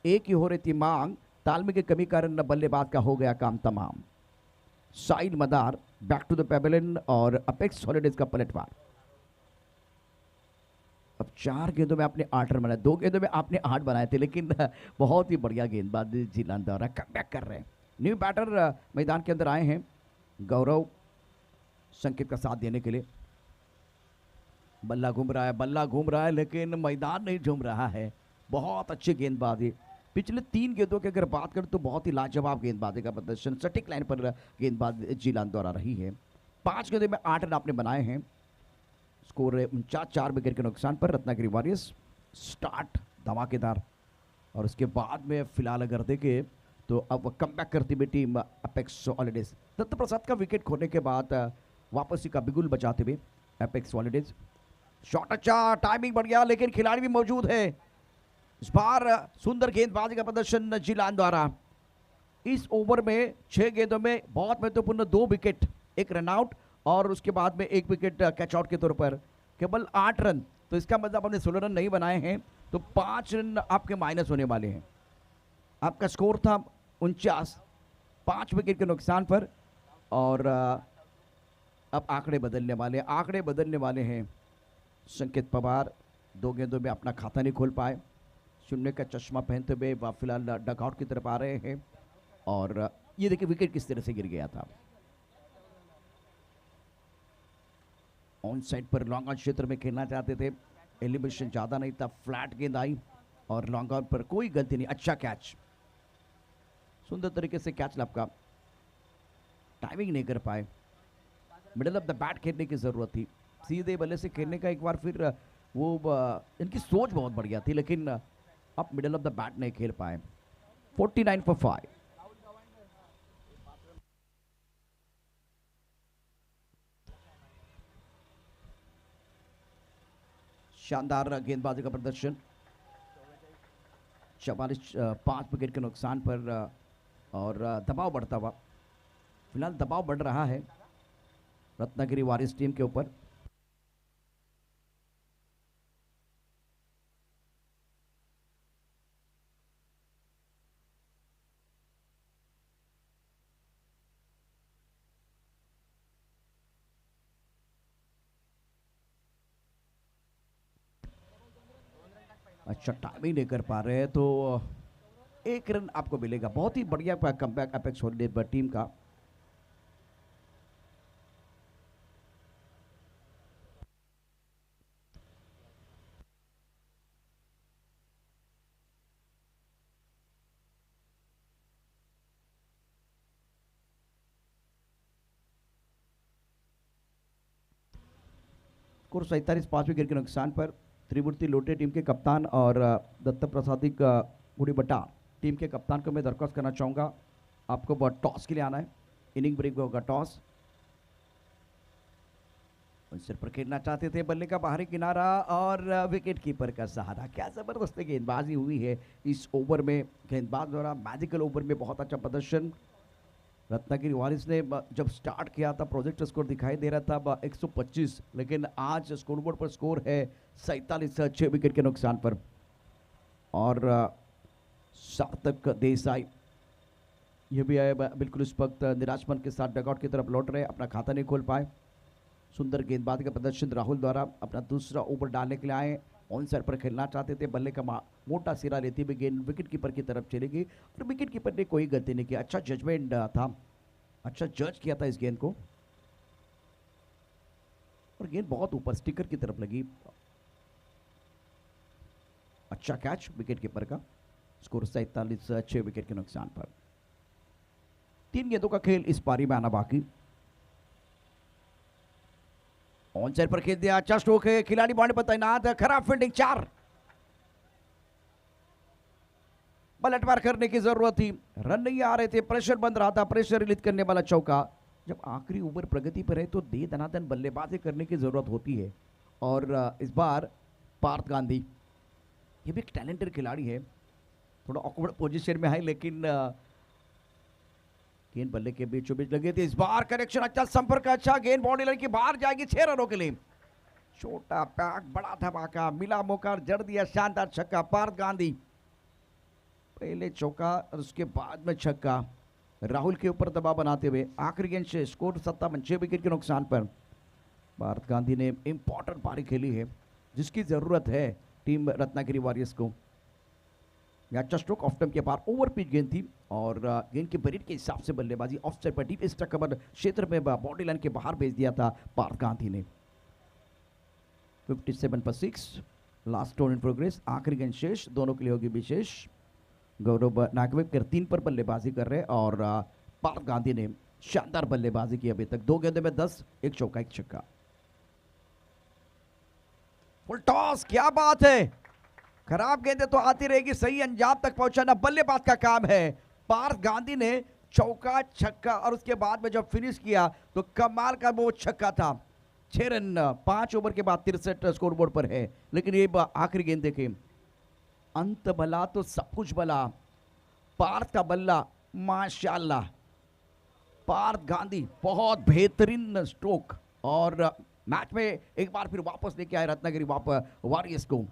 एक ही हो रही थी मांग, तालमेल की कमी कारण बल्लेबाज का हो गया काम तमाम। साइड मदार बैक टू द पैवेलियन और अपेक्स हॉलिडेज का पलटवार। अब 4 गेंदों में आपने 8 रन बनाए, 2 गेंदों में आपने 8 बनाए थे, लेकिन बहुत ही बढ़िया गेंदबाज जिलान द्वारा कमबैक कर रहे हैं। न्यू बैटर मैदान के अंदर आए हैं, गौरव संकेत का साथ देने के लिए। बल्ला घूम रहा है लेकिन मैदान नहीं झूम रहा है। बहुत अच्छी गेंदबाजी। पिछले 3 गेंदों की अगर बात करें तो बहुत ही लाजवाब गेंदबाजी का प्रदर्शन सटीक लाइन पर गेंदबाज जिलान द्वारा रही है। 5 गेंदों में 8 रन आपने बनाए हैं। स्कोर 49, 4 विकेट के नुकसान पर रत्नागिरी वॉरियर्स। स्टार्ट धमाकेदार और उसके बाद में फिलहाल अगर देखें तो अब कमबैक करती हुई टीम अपेक्स हॉलिडेज। दत्त प्रसाद का विकेट खोने के बाद वापसी का बिगुल बचाते हुए अपेक्स हॉलिडेज। शॉट अच्छा, टाइमिंग बढ़िया, लेकिन खिलाड़ी भी मौजूद है। इस बार सुंदर गेंदबाजी का प्रदर्शन जिलान द्वारा। इस ओवर में 6 गेंदों में बहुत महत्वपूर्ण 2 विकेट, 1 रन आउट और उसके बाद में 1 विकेट कैच आउट के तौर पर केवल 8 रन। तो इसका मतलब आपने 16 रन नहीं बनाए हैं तो 5 रन आपके माइनस होने वाले हैं। आपका स्कोर था 49, 5 विकेट के नुकसान पर। और अब आंकड़े बदलने वाले हैं। संकेत पवार 2 गेंदों में अपना खाता नहीं खोल पाए। शून्य का चश्मा पहनते हुए फिलहाल डकआउट की तरफ आ रहे हैं और ये देखिए विकेट किस तरह से गिर गया था। ऑन साइड पर लॉन्ग ऑन क्षेत्र में खेलना चाहते थे, एलिमिनेशन ज्यादा नहीं था, फ्लैट गेंद आई और लॉन्ग ऑन पर कोई गलती नहीं। अच्छा कैच, सुंदर तरीके से कैच लपका, टाइमिंग नहीं कर पाए। मिडल ऑफ द बैट खेलने की जरूरत थी, सीधे बल्ले से खेलने का। एक बार फिर वो इनकी सोच बहुत बढ़िया थी, लेकिन अब मिडल ऑफ द बैट नहीं खेल पाए। 49 for 5। शानदार गेंदबाजी का प्रदर्शन। 44, 5 विकेट के नुकसान पर और दबाव बढ़ता हुआ। फिलहाल दबाव बढ़ रहा है रत्नागिरी वॉरियर्स टीम के ऊपर। अच्छा टाइमिंग नहीं कर पा रहे हैं, तो 1 रन आपको मिलेगा। बहुत ही बढ़िया कमबैक अपेक्स हॉलीडे टीम का। स्कोर 47, 5 विकेट के नुकसान पर। त्रिमूर्ति लोटे टीम के कप्तान और दत्त प्रसादी गुड़ीबट्टा टीम के कप्तान को मैं दरख्वास्त करना चाहूँगा, आपको टॉस के लिए आना है। इनिंग ब्रेक में होगा टॉस। सिर पर खेलना चाहते थे, बल्ले का बाहरी किनारा और विकेट कीपर का सहारा। क्या जबरदस्त गेंदबाजी हुई है इस ओवर में। गेंदबाज द्वारा मैजिकल ओवर में बहुत अच्छा प्रदर्शन। रत्नागिरी वारिस ने जब स्टार्ट किया था प्रोजेक्ट स्कोर दिखाई दे रहा था 125, लेकिन आज स्कोरबोर्ड पर स्कोर है 47, 6 विकेट के नुकसान पर। और सार्थक देसाई ये भी आए बिल्कुल इस वक्त निराशमन के साथ डगआउट की तरफ लौट रहे, अपना खाता नहीं खोल पाए। सुंदर गेंदबाजी का प्रदर्शन राहुल द्वारा अपना दूसरा ओवर डालने के लिए आए। ऑन साइड पर खेलना चाहते थे, बल्ले का मोटा सिरा लेती हुई गेंद विकेट कीपर की तरफ चलेगी और विकेट कीपर ने कोई गलती नहीं की। अच्छा जजमेंट था, अच्छा जज किया था इस गेंद को और गेंद बहुत ऊपर स्टिकर की तरफ लगी। अच्छा कैच विकेट कीपर का। स्कोर 47, 6 विकेट के नुकसान पर। 3 गेंदों का खेल इस पारी में आना बाकी। ऑन साइड पर खेल दिया, अच्छा स्ट्रोक है, खिलाड़ी बाउंड्री पर तैनात है, खराब फील्डिंग, 4। पलटवार करने की जरूरत थी, रन नहीं आ रहे थे, प्रेशर बंद रहा था, प्रेशर रिलीज करने वाला चौका। जब आखिरी ओवर प्रगति पर है तो दे दनादन बल्लेबाजी करने की जरूरत होती है। और इस बार पार्थ गांधी ये भी एक टैलेंटेड खिलाड़ी है, थोड़ा ऑकवर्ड पोजीशन में है, लेकिन गेंद बल्ले के बीचों बीच लगे थे। इस बार कनेक्शन अच्छा, संपर्क अच्छा, गेंद बाउंड्री लाइन की बाहर जाएगी 6 रनों के लिए। छोटा पैक बड़ा धमाका, मिला मौका, जड़ दिया शानदार छक्का। पार्थ गांधी पहले चौका और उसके बाद में छक्का, राहुल के ऊपर दबाव बनाते हुए आखिरी गेंद से स्कोर 57, 6 विकेट के नुकसान पर। पार्थ गांधी ने इंपॉर्टेंट पारी खेली है जिसकी जरूरत है टीम रत्नागिरी वॉरियर्स को। अच्छा स्ट्रोक ऑफ टर्म के पार ओवर पिच गेंद थी और गेंद के बरीड के हिसाब से बल्लेबाजी ऑफ साइड पर डीप एक्स्ट्रा कवर क्षेत्र में बॉडी लाइन के बाहर भेज दिया था पार्थ गांधी ने। 57 पर 6, लास्ट ओवर इन प्रोग्रेस, आखिरी गेंद शेष, दोनों के लिए होगी विशेष। गौरव नागवेकर 3 पर बल्लेबाजी कर रहे और पार्थ गांधी ने शानदार बल्लेबाजी की अभी तक। 2 गेंदों में 10, 1 चौका 1 छक्का। फुल टॉस, क्या बात है, खराब गेंदें तो आती रहेगी, सही अंजाम तक पहुंचाना बल्लेबाज का काम है। पार्थ गांधी ने चौका छक्का और उसके बाद में जब फिनिश किया तो कमाल का वो छक्का था। 6 रन 5 ओवर के बाद 63 स्कोरबोर्ड पर है। लेकिन ये आखिरी गेंद देखें, अंत भला तो सब कुछ भला। पार्थ का बल्ला माशाल्लाह, पार्थ गांधी बहुत बेहतरीन स्ट्रोक और मैच में एक बार फिर वापस लेके आए रत्नागिरी वॉरियर्स को।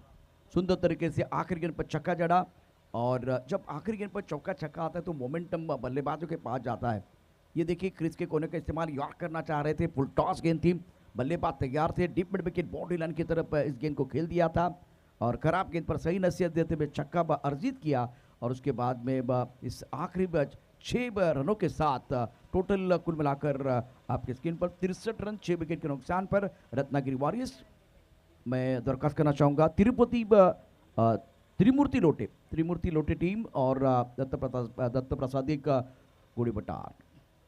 सुंदर तरीके से आखिरी गेंद पर छक्का जड़ा और जब आखिरी गेंद पर चौका छक्का आता है तो मोमेंटम बल्लेबाजों के पास जाता है। ये देखिए क्रीज के कोने का इस्तेमाल यॉर्क करना चाह रहे थे, फुल टॉस गेंद थी, बल्लेबाज तैयार थे, deep mid wicket boundary line की तरफ इस गेंद को खेल दिया था और खराब गेंद पर सही नसीहत देते हुए छक्का अर्जित किया। और उसके बाद में इस आखिरी 6 रनों के साथ टोटल कुल मिलाकर आपके स्क्रीन पर 63 रन 6 विकेट के नुकसान पर रत्नागिरी वॉरियर्स। मैं दरख्वास्त करना चाहूँगा त्रिमूर्ति लोटे टीम और दत्त प्रसादी का गुड़ीबट्टा।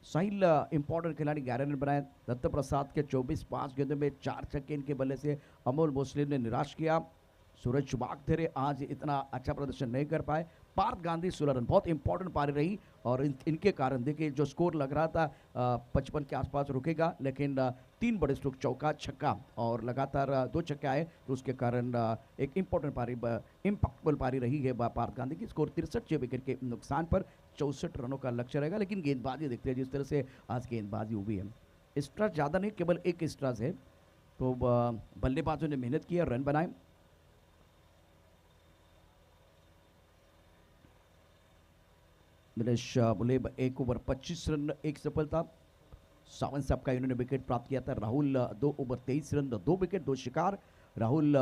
साहिल इंपॉर्टेंट खिलाड़ी 11 रन बनाए। दत्त प्रसाद के 24 5 गेंदों में 4 छक्के इनके बल्ले से अमोल मुस्लिम ने निराश किया। सूरज वागथेरे आज इतना अच्छा प्रदर्शन नहीं कर पाए। पार्थ गांधी 16 रन, बहुत इंपॉर्टेंट पारी रही और इनके कारण देखिए जो स्कोर लग रहा था 55 के आसपास रुकेगा, लेकिन 3 बड़े स्ट्रोक, चौका छक्का और लगातार 2 छक्के आए तो उसके कारण एक इंपॉर्टेंट पारी, इंपैक्टफुल पारी रही है पार्थ गांधी की। स्कोर 63 6 विकेट के नुकसान पर 64 रनों का लक्ष्य रहेगा। लेकिन गेंदबाजी देखते हैं जिस तरह से आज गेंदबाजी हुई है, स्ट्रास ज़्यादा नहीं, केवल 1 स्ट्रास है, तो बल्लेबाजों ने मेहनत की, रन बनाए। दिनेश बुलेब 1 ओवर 25 रन 1 सफलता। सावंत साहब का इन्होंने विकेट प्राप्त किया था। राहुल 2 ओवर 23 रन 2 विकेट 2 शिकार। राहुल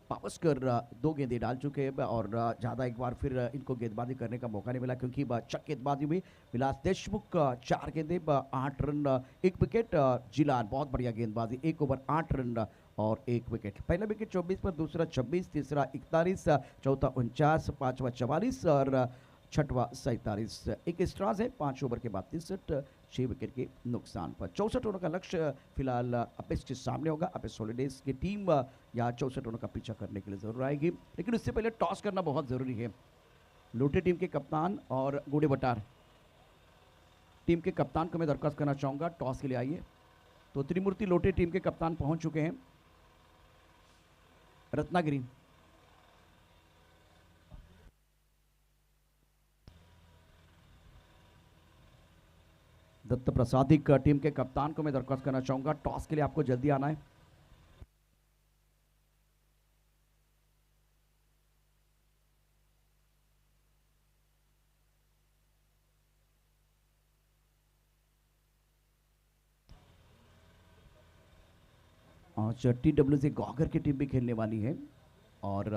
पावस्कर 2 गेंदें डाल चुके हैं और ज़्यादा एक बार फिर इनको गेंदबाजी करने का मौका नहीं मिला, क्योंकि चक गेंदबाजी में विलास देशमुख 4 गेंदें 8 रन 1 विकेट। जिलान बहुत बढ़िया गेंदबाजी, 1 ओवर 8 रन और 1 विकेट। पहला विकेट 24 पर, दूसरा 26, तीसरा 41, चौथा 49, पांचवा 44 और छठवा 47। एक स्ट्रास है 5 ओवर के बाद 63, 6 विकेट के नुकसान पर। 64 रनों का लक्ष्य फिलहाल अपेस के सामने होगा। अपेस हॉलीडेज की टीम या 64 रनों का पीछा करने के लिए जरूर आएगी, लेकिन उससे पहले टॉस करना बहुत जरूरी है। लोटे टीम के कप्तान और गुड़े बटार टीम के कप्तान को मैं दरख्वास्त करना चाहूंगा, टॉस के लिए आइए। तो त्रिमूर्ति लोटे टीम के कप्तान पहुंच चुके हैं। रत्नागिरी दत्त प्रसादिक टीम के कप्तान को मैं दरख्वास्त करना चाहूंगा, टॉस के लिए आपको जल्दी आना है। आज TWC गौगर की टीम भी खेलने वाली है और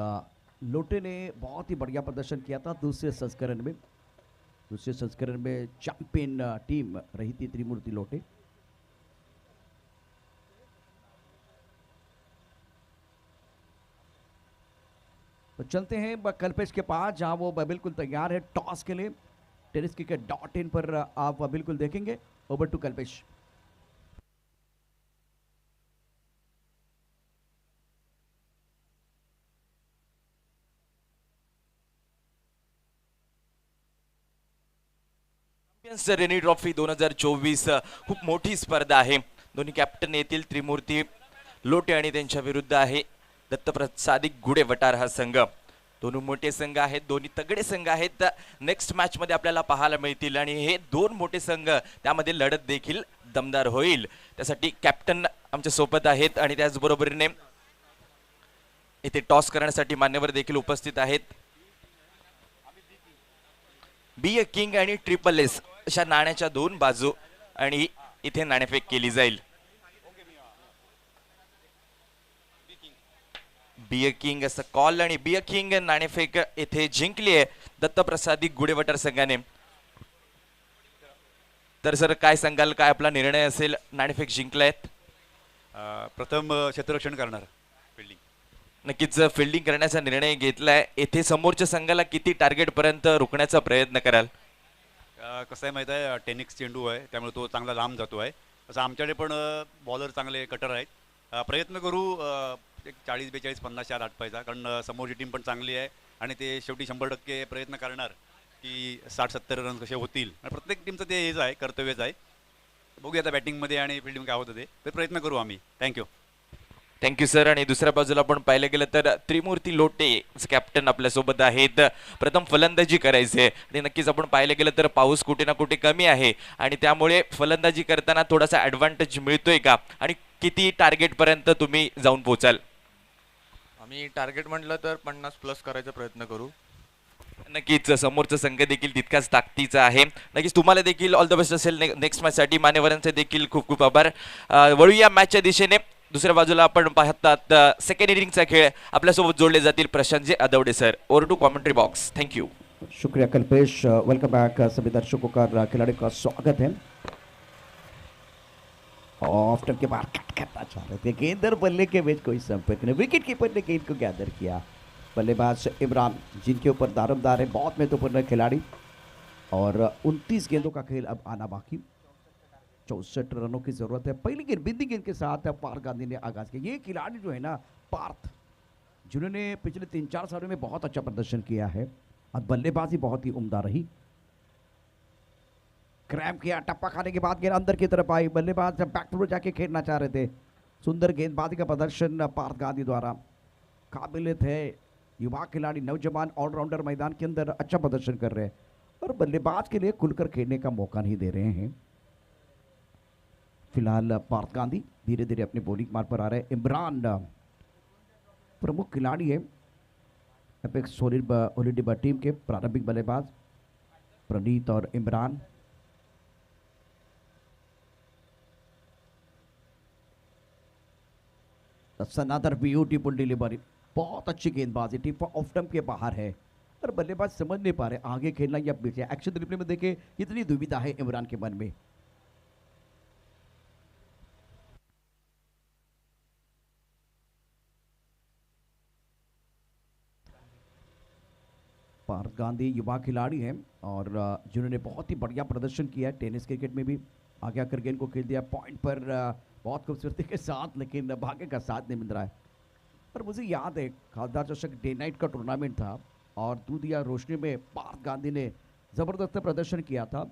लोटे ने बहुत ही बढ़िया प्रदर्शन किया था दूसरे संस्करण में। दूसरे संस्करण में चैंपियन टीम रही थी त्रिमूर्ति लोटे। तो चलते हैं कल्पेश के पास, जहां वो बिल्कुल तैयार है टॉस के लिए। tenniscricket.in पर आप बिल्कुल देखेंगे। Over to Kalpesh. Rainy Trophy 2024 खूप मोठी स्पर्धा आहे। दोन्ही कॅप्टन येतील, त्रिमूर्ती लोटे आणि त्यांच्या विरुद्ध आहे दत्तप्रसादिक गुडे वटार हा संघ। दोन्ही मोठे संघ आहेत, दोन्ही तगडे संघ आहेत। नेक्स्ट मॅच मध्ये आपल्याला पाहायला मिळतील आणि हे दोन मोठे संघ त्यामध्ये लढत देखील दमदार होईल। त्यासाठी कॅप्टन आमच्या सोबत आहेत आणि त्याचबरोबरीने इथे टॉस करण्यासाठी मान्यवर देखील उपस्थित आहेत। बी अ किंग आणि ट्रिपल एस अशा नाण्याच्या दोन बाजू आणि इथे नाणेफेक केली जाईल। बी अ किंग असं कॉल आणि बी अ किंग नाणेफेक इथे जिंकली आहे दत्तप्रसादिक गुडेवटर संघाने। तर सर काय सांगाल, काय आपला निर्णय असेल? नाणेफेक जिंकलायत, प्रथम क्षेत्ररक्षण करणार फिल्डिंग। नक्कीच फिल्डिंग करण्याचा निर्णय घेतलाय। येथे समोरच्या संघाला किती टार्गेट पर्यंत रोखण्याचा प्रयत्न कराल? कसं आहे माहित आहे, टेनिक्स चेंडू आहे त्यामुळे तो चांगला लांब जातो आहे। असं आमच्याकडे पण बॉलर चांगले कटर आहेत। प्रयत्न करू एक 40, 42, 50 चार आटपायचा, कारण समोरची टीम पण चांगली आहे आणि ते शेवटी 100% प्रयत्न करणार की 60-70 रन कसे होतील। प्रत्येक टीमचं ते हेच आहे, कर्तव्यच आहे। बघूया आता बॅटिंगमध्ये आणि फिल्डिंग काय होतं ते प्रयत्न करू आम्ही। Thank you thank you sir. आणि दुसऱ्या बाजूला आपण पाहिलं गेलं तर त्रिमूर्ती लोटे कॅप्टन आपल्या सोबत आहेत। प्रथम फलंदाजी करायचे आणि नक्कीच आपण पाहिलं गेलं तर पाऊस कुठे ना कुठे कमी आहे आणि त्यामुळे फलंदाजी करताना थोडासा ॲडव्हान्टेज मिळतोय का आणि किती टार्गेट पर्यंत तुम्ही जाऊन पोहोचाल? आम्ही टार्गेट म्हटलं तर 50+ करायचा प्रयत्न करू। नक्कीच समोरचा संघ देखील तितकाच ताकदीचा आहे। नक्कीच तुम्हाला देखील ऑल द बेस्ट असेल नेक्स्ट मॅच साठी। मान्यवरांचे देखील खूप खूप आभार। वळूया मॅचच्या दिशेने। दुसऱ्या बाजूला आपण पाहतात सेकंड इनिंगचा खेळ। आपल्यासोबत जोडले जातील Prashantji Adawade sir. Over to commentary box. Thank you. शुक्रिया कल्पेश। वेलकम बैक सभी दर्शकों का, खिलाड़ी का स्वागत है। ऑफ टर्न के बाहर कट करना चाह रहे थे, गेंदर बल्ले के बीच कोई संपर्क नहीं, विकेट कीपर ने गेंद को गैदर किया। बल्लेबाज इमरान जिनके ऊपर दारोमदार है, बहुत महत्वपूर्ण खिलाड़ी और 29 गेंदों का खेल अब आना बाकी। 64 रनों की जरूरत है। पहली गेंद बिंदी गेंद के साथ पार्थ गांधी ने आगाज किया। ये खिलाड़ी जो है ना पार्थ, जिन्होंने पिछले 3-4 सालों में बहुत अच्छा प्रदर्शन किया है और बल्लेबाजी बहुत ही उम्दा रही। क्रैम किया, टप्पा खाने के बाद गेंद अंदर की तरफ आई, बल्लेबाज बैक टू जाके खेलना चाह रहे थे। सुंदर गेंदबाजी का प्रदर्शन पार्थ गांधी द्वारा। काबिलियत है, युवा खिलाड़ी, नौजवान ऑलराउंडर मैदान के अंदर अच्छा प्रदर्शन कर रहे हैं और बल्लेबाज के लिए खुलकर खेलने का मौका नहीं दे रहे हैं। फिलहाल पार्थ गांधी धीरे धीरे अपनी बॉलिंग मार्ग पर आ रहे हैं। इमरान प्रमुख खिलाड़ी है एपेक्स हॉलीडेज टीम के प्रारंभिक बल्लेबाज प्रणीत और Imran. That's another beautiful delivery. बहुत अच्छी गेंदबाजी, टिप ऑफ स्टंप के बाहर है और बल्लेबाज समझ नहीं पा रहे आगे खेलना या पीछे। एक्शन रिप्ले में देखे कितनी दुविधा है इमरान के मन में। पार्थ गांधी युवा खिलाड़ी हैं और जिन्होंने बहुत ही बढ़िया प्रदर्शन किया है टेनिस क्रिकेट में भी। आगे आकर गेंद को खेल दिया पॉइंट पर बहुत खूबसूरती के साथ, लेकिन भाग्य का साथ नहीं मिल रहा है। पर मुझे याद है खासदार चषक डे नाइट का टूर्नामेंट था और दूध या रोशनी में पार्थ गांधी ने ज़बरदस्त प्रदर्शन किया था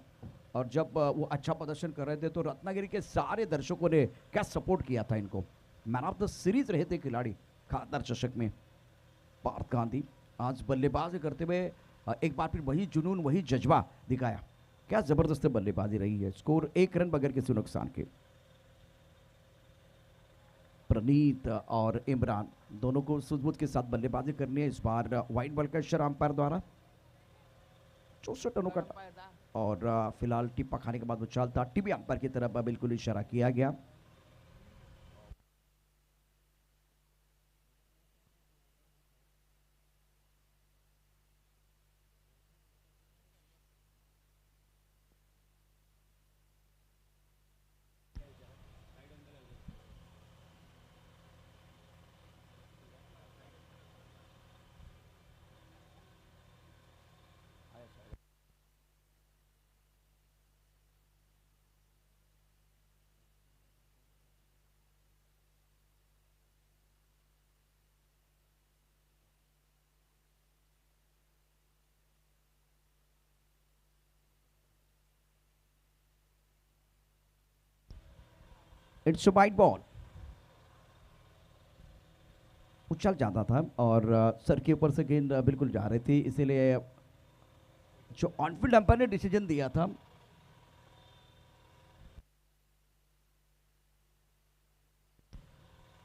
और जब वो अच्छा प्रदर्शन कर रहे थे तो रत्नागिरी के सारे दर्शकों ने क्या सपोर्ट किया था इनको। मैन ऑफ द सीरीज रहे थे खिलाड़ी खासदार चषक में पार्थ गांधी। आज बल्लेबाजी करते हुए एक बार फिर वही जुनून वही जज्बा दिखाया। क्या जबरदस्त बल्लेबाजी रही है। स्कोर 1 रन बगैर किसी नुकसान के। प्रणीत और इमरान दोनों को सूझबूझ के साथ बल्लेबाजी करनी है। इस बार वाइड बॉल का इशारा अंपायर द्वारा 64 रनों का और फिलहाल टिप्पा खाने के बाद उछाल था। टीवी अंपायर की तरफ बिल्कुल इशारा किया गया। It's a wide ball. उछल जाता था और सर के ऊपर से गेंद बिल्कुल जा रही थी, इसीलिए जो ऑनफील्ड अंपायर ने डिसीजन दिया था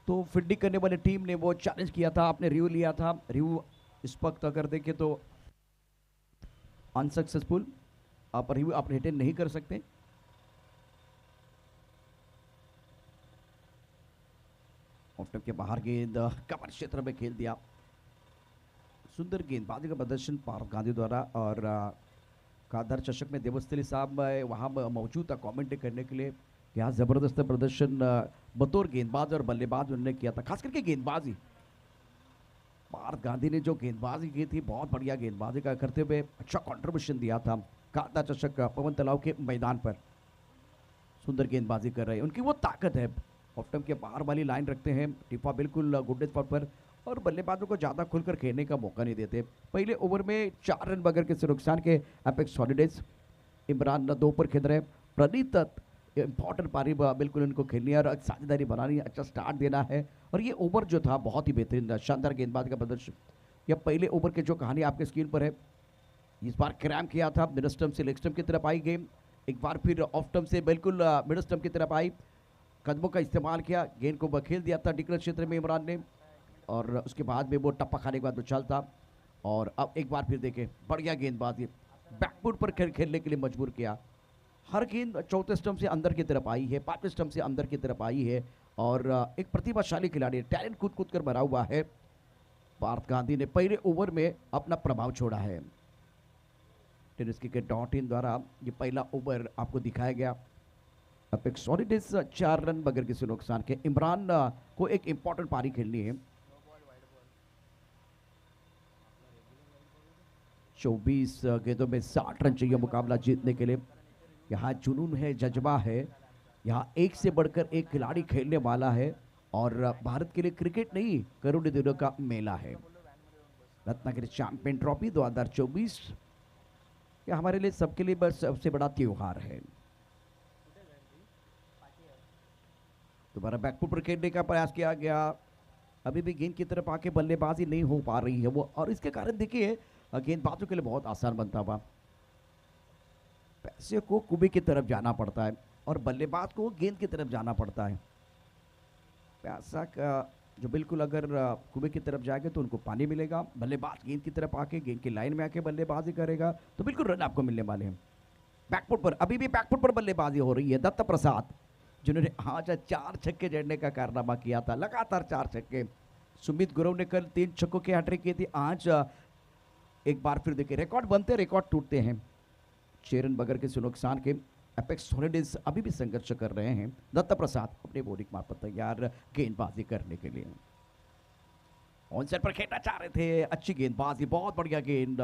तो फील्डिंग करने वाली टीम ने वो चैलेंज किया था, आपने रिव्यू लिया था। रिव्यू इस वक्त अगर देखें तो अनसक्सेसफुल, आप रिव्यू आप रिटेन नहीं कर सकते। ऑफ के बाहर गेंद कवर क्षेत्र में खेल दिया। सुंदर गेंदबाजी का प्रदर्शन पार्थ गांधी द्वारा और खासदार चषक में देवस्थली साहब वहां मौजूद था कमेंट करने के लिए। क्या जबरदस्त प्रदर्शन बतौर गेंदबाज और बल्लेबाज उन्होंने किया था। खास करके गेंदबाजी पार्थ गांधी ने जो गेंदबाजी की थी बहुत बढ़िया गेंदबाजी का करते हुए अच्छा कंट्रीब्यूशन दिया था खासदार चषक पवन तलाव के मैदान पर। सुंदर गेंदबाजी कर रहे हैं, उनकी वो ताकत है। ऑफ स्टंप के बाहर वाली लाइन रखते हैं, टिप्पा बिल्कुल गुड स्पॉट पर और बल्लेबाजों को ज़्यादा खुलकर खेलने का मौका नहीं देते। पहले ओवर में 4 रन बगैर किसी नुकसान के एपेक्स हॉलीडेज। इमरान 2 पर खेल रहे। प्रणीत इंपॉर्टेंट पारी बिल्कुल उनको खेलनी है और साझेदारी बनानी है, अच्छा स्टार्ट देना है। और ये ओवर जो था बहुत ही बेहतरीन शानदार गेंदबाजी का प्रदर्शन। यह पहले ओवर की जो कहानी आपके स्क्रीन पर है, इस बार क्रैम किया था, मिड स्टंप से लेग स्टंप की तरफ आई गेम, एक बार फिर ऑफ स्टंप से बिल्कुल मिड स्टंप की तरफ आई, कदमों का इस्तेमाल किया, गेंद को बखेल दिया था डिक्लेयर क्षेत्र में इमरान ने और उसके बाद में वो टप्पा खाने के बाद उछाल था। और अब एक बार फिर देखें बढ़िया गेंदबाजी, बैकफुट पर खेलने के लिए मजबूर किया। हर गेंद चौथे स्टंप से अंदर की तरफ आई है, 5वें स्टंप से अंदर की तरफ आई है और एक प्रतिभाशाली खिलाड़ी, टैलेंट कूद कूद कर भरा हुआ है। पार्थ गांधी ने पहले ओवर में अपना प्रभाव छोड़ा है। टेनिस क्रिकेट.in द्वारा ये पहला ओवर आपको दिखाया गया। अपेक्स हॉलीडेज 4 रन बगैर किसी नुकसान के। इमरान को एक इंपॉर्टेंट पारी खेलनी है। 24 गेंदों में 60 रन चाहिए मुकाबला जीतने के लिए। यहाँ जुनून है, जज्बा है, यहाँ एक से बढ़कर एक खिलाड़ी खेलने वाला है और भारत के लिए क्रिकेट नहीं करोड़ों दिनों का मेला है। रत्नागिरी चैंपियन ट्रॉफी 2024 यह हमारे लिए सबके लिए बस सबसे बड़ा त्योहार है। दोबारा बैकफुट पर खेलने का प्रयास किया गया, अभी भी गेंद की तरफ आके बल्लेबाजी नहीं हो पा रही है वो, और इसके कारण देखिए गेंदबाजों के लिए बहुत आसान बनता हुआ। पैसे को कुबे की तरफ जाना पड़ता है और बल्लेबाज को गेंद की तरफ जाना पड़ता है। पैसा का जो बिल्कुल अगर कुबे की तरफ जाएगा तो उनको पानी मिलेगा, बल्लेबाज गेंद की तरफ आके गेंद की लाइन में आके बल्लेबाजी करेगा तो बिल्कुल रन आपको मिलने वाले हैं। बैकफुट पर अभी भी बैकफुट पर बल्लेबाजी हो रही है। दत्त प्रसाद जिन्होंने आज 4 छक्के जड़ने का कारनामा किया था, लगातार 4 छक्के, सुमित गुरव ने कल 3 छक्कों की हैट्रिक की थी। आज एक बार फिर देखिए रिकॉर्ड बनते रिकॉर्ड टूटते हैं। 6 रन बगैर किसी नुकसान के एपेक्स हॉलिडेज अभी भी संघर्ष कर रहे हैं। दत्त प्रसाद अपने बॉलिंग मार्ग पर तैयार गेंदबाजी करने के लिए। ऑन साइड पर खेलना चाह रहे थे, अच्छी गेंदबाजी, बहुत बढ़िया गेंद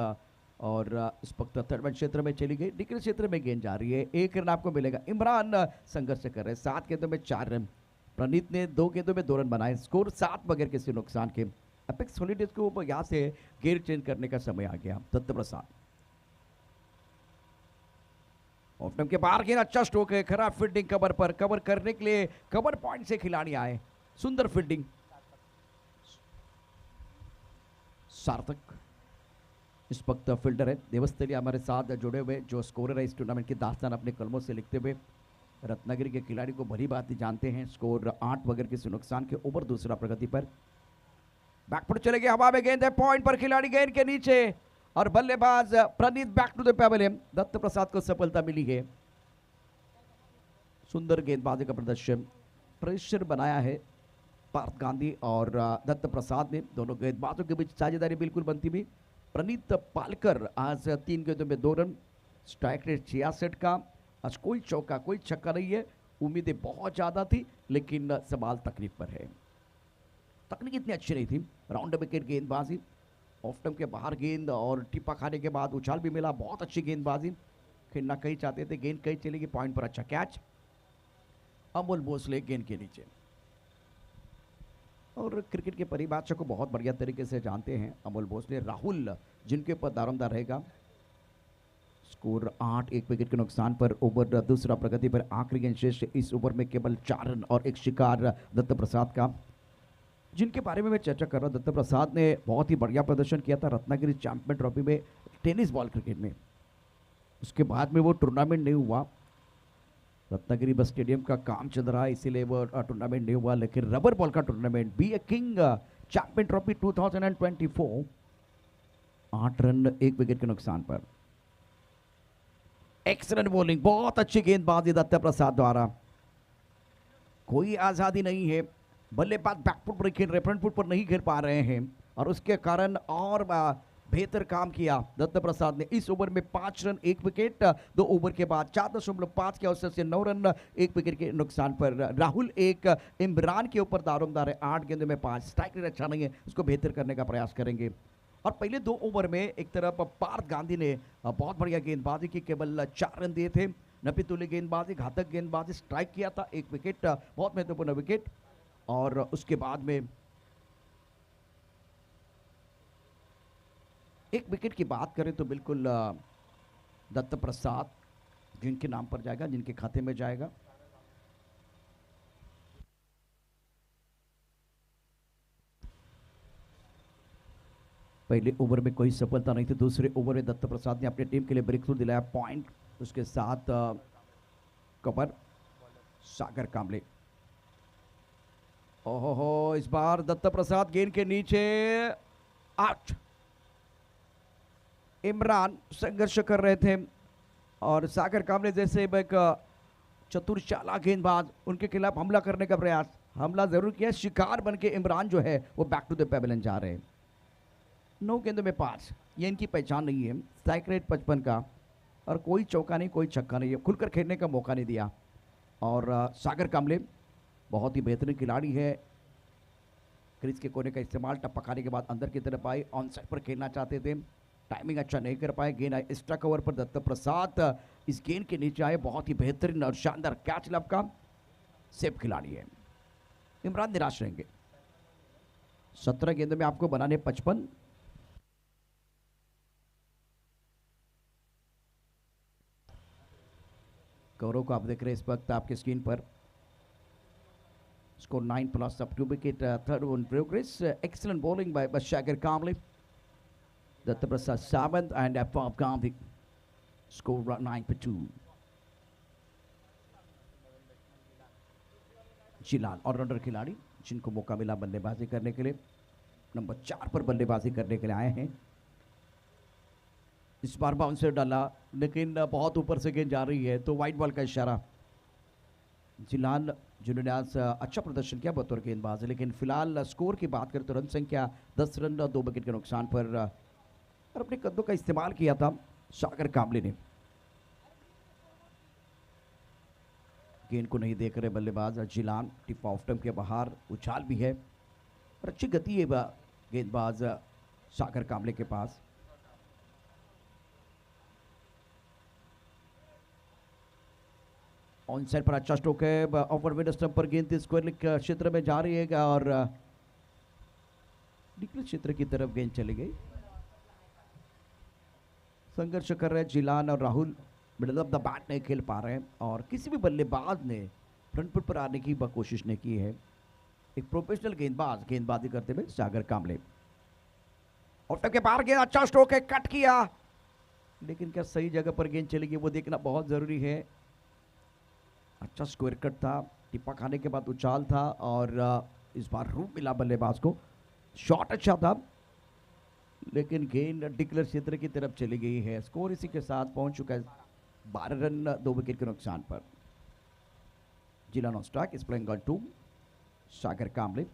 और इस वक्त थर्ड क्षेत्र में चली गई। डिग्री क्षेत्र में गेंद जा रही है, 1 रन आपको मिलेगा। इमरान संघर्ष कर रहे हैं, 7 गेंदों में 4 रन। प्रणीत ने 2 गेंदों में 2 रन बनाए। स्कोर 7 बगैर किसी नुकसान के। एपेक्स हॉलिडेज को यहाँ से गेयर चेंज करने का समय आ गया। दत्त प्रसाद ऑफ टाइम के बाहर गेंद, अच्छा स्ट्रोक है, खराब फील्डिंग कवर पर। कवर करने के लिए कवर पॉइंट से खिलाड़ी आए, सुंदर फील्डिंग। सार्थक इस वक्त फील्डर है। देवस्थली हमारे साथ जुड़े हुए, जो स्कोरर है इस टूर्नामेंट की दास्तान अपने कलमों से लिखते हुए। रत्नागिरी के खिलाड़ी को भली बात ही जानते हैं। स्कोर 8 बगैर किसी नुकसान के। ओवर दूसरा प्रगति पर, बैकफुट चले गए, हवा में गेंद है, पॉइंट पर खिलाड़ी, गेंद के नीचे और बल्लेबाज Praneet back to the pavilion. Datta Prasad को सफलता मिली है। सुंदर गेंदबाजी का प्रदर्शन, प्रेशर बनाया है पार्थ गांधी और दत्त प्रसाद ने। दोनों गेंदबाजों के बीच साझेदारी बिल्कुल बनती हुई। प्रणीत पालकर आज 3 गेंदों में 2 रन, स्ट्राइक रेट 66 का। आज कोई चौका कोई छक्का नहीं है। उम्मीदें बहुत ज्यादा थी, लेकिन सवाल तकलीफ पर है। तकनीक इतनी अच्छी नहीं थी। राउंड विकेट गेंदबाजी, ऑफ टर्म के बाहर गेंद और टिप्पा खाने के बाद उछाल भी मिला। बहुत अच्छी गेंदबाजी, खेलना कहीं चाहते थे, गेंद कहीं चलेगी, पॉइंट पर अच्छा कैच। अमोल भोसले गेंद के नीचे। और क्रिकेट के परिभाषा को बहुत बढ़िया तरीके से जानते हैं अमोल भोसले। राहुल जिनके ऊपर दारोमदार रहेगा। स्कोर 8, 1 विकेट के नुकसान पर। ओवर दूसरा प्रगति पर, आखिरी गेंद शेष। इस ओवर में केवल 4 रन और एक शिकार दत्त प्रसाद का, जिनके बारे में मैं चर्चा कर रहा हूं। दत्त प्रसाद ने बहुत ही बढ़िया प्रदर्शन किया था रत्नागिरी चैंपियन ट्रॉफी में, टेनिस बॉल क्रिकेट में। उसके बाद में वो टूर्नामेंट नहीं हुआ। रत्नागिरी बस स्टेडियम का काम चल रहा है, इसीलिए वो टूर्नामेंट नहीं हुआ। लेकिन रबर बॉल का tournament, B A king champion trophy 2024, 8 run 1 wicket के नुकसान पर। एक्सीलेंट बॉलिंग, बहुत अच्छी गेंदबाजी दत्त प्रसाद द्वारा। कोई आजादी नहीं है। बल्लेबाज बैकफुट पर खेल रहे, फ्रंट फुट पर नहीं खेल पा रहे हैं और उसके कारण और बेहतर काम किया दत्त प्रसाद ने। इस ओवर में 5 रन 1 विकेट, 2 ओवर के बाद 4.5 के अवसर से 9 रन 1 विकेट के नुकसान पर। राहुल इमरान के ऊपर दारोमदार है, 8 गेंदों में 5। स्ट्राइक रेट अच्छा नहीं है, उसको बेहतर करने का प्रयास करेंगे। और पहले 2 ओवर में एक तरफ पार्थ गांधी ने बहुत बढ़िया गेंदबाजी की, केवल 4 रन दिए थे। नपीतुली गेंदबाजी, घातक गेंदबाजी, स्ट्राइक किया था, 1 विकेट, बहुत महत्वपूर्ण विकेट। और उसके बाद में 1 विकेट की बात करें तो बिल्कुल दत्त प्रसाद जिनके नाम पर जाएगा, जिनके खाते में जाएगा। पहले ओवर में कोई सफलता नहीं थी। दूसरे ओवर में दत्त प्रसाद ने अपनी टीम के लिए ब्रेक थ्रू दिलाया, पॉइंट। उसके साथ कवर सागर कामले। ओहो, इस बार दत्त प्रसाद गेंद के नीचे, आउट। इमरान संघर्ष कर रहे थे और सागर कामले जैसे एक चतुर चालाक गेंदबाज, उनके खिलाफ हमला करने का प्रयास, हमला जरूर किया। शिकार बन के इमरान जो है वो बैक टू द पेवेलियन जा रहे हैं। 9 गेंदों में 5, ये इनकी पहचान नहीं है। स्ट्राइक रेट 55 का और कोई चौका नहीं, कोई छक्का नहीं है। खुलकर खेलने का मौका नहीं दिया। और सागर कामले बहुत ही बेहतरीन खिलाड़ी है। क्रीज के कोने का इस्तेमाल, टप्पा खाने के बाद अंदर की तरफ आए, ऑन साइड पर खेलना चाहते थे, टाइमिंग अच्छा नहीं कर पाए। गेंद आए एक्स्ट्रा कवर पर, दत्त प्रसाद इस गेंद के नीचे आए, बहुत ही बेहतरीन और शानदार कैच लब का। सेफ खिलाड़ी है। इमरान निराश रहेंगे। 17 गेंदों में आपको बनाने 55। कवरों को आप देख रहे हैं इस वक्त आपके स्क्रीन पर। Score 9+ up 2 wicket, third one progress. Excellent bowling by Shagar Kamli. Datta Prasad Samant and Apap Gandhi. Score 9-2. जिलाल allrounder खिलाड़ी जिनको मौका मिला बल्लेबाजी करने के लिए, नंबर 4 पर बल्लेबाजी करने के लिए आए हैं। इस बार बाउंसर डाला, लेकिन बहुत ऊपर से गेंद जा रही है, तो वाइट बॉल का इशारा। जिलान जिन्होंने आज अच्छा प्रदर्शन किया बतौर गेंदबाज, लेकिन फिलहाल स्कोर की बात करें तो रन संख्या 10 रन 2 विकेट के नुकसान पर और अपने कदों का इस्तेमाल किया था सागर कामले ने। गेंद को नहीं देख रहे बल्लेबाज जिलान, टिप ऑफ स्टंप के बाहर, उछाल भी है और अच्छी गति है गेंदबाज सागर कामले के पास। ऑन साइड पर अच्छा स्ट्रोक है, ओवर मिड स्टंप पर गेंद स्क्वायर लेग क्षेत्र में जा रही है और निकले क्षेत्र की तरफ गेंद चली गई। संघर्ष कर रहे जिलान और Rahul, middle of the bat नहीं खेल पा रहे हैं और किसी भी बल्लेबाज ने फ्रंट फुट पर आने की कोशिश नहीं की है। एक प्रोफेशनल गेंदबाज गेंदबाजी करते हुए सागर कामले। और के बाहर गेंद, अच्छा स्ट्रोक है, कट किया, लेकिन क्या सही जगह पर गेंद चलेगी वो देखना बहुत जरूरी है। अच्छा स्क्वायर कट था, टिप्पा खाने के बाद उछाल था और इस बार रूप मिला बल्लेबाज को। शॉट अच्छा था लेकिन गेंद डिक्लेयर क्षेत्र की तरफ चली गई है। स्कोर इसी के साथ पहुंच चुका है 12 रन 2 विकेट के नुकसान पर। Jilan on strike is playing on 2, Sagar Kamle.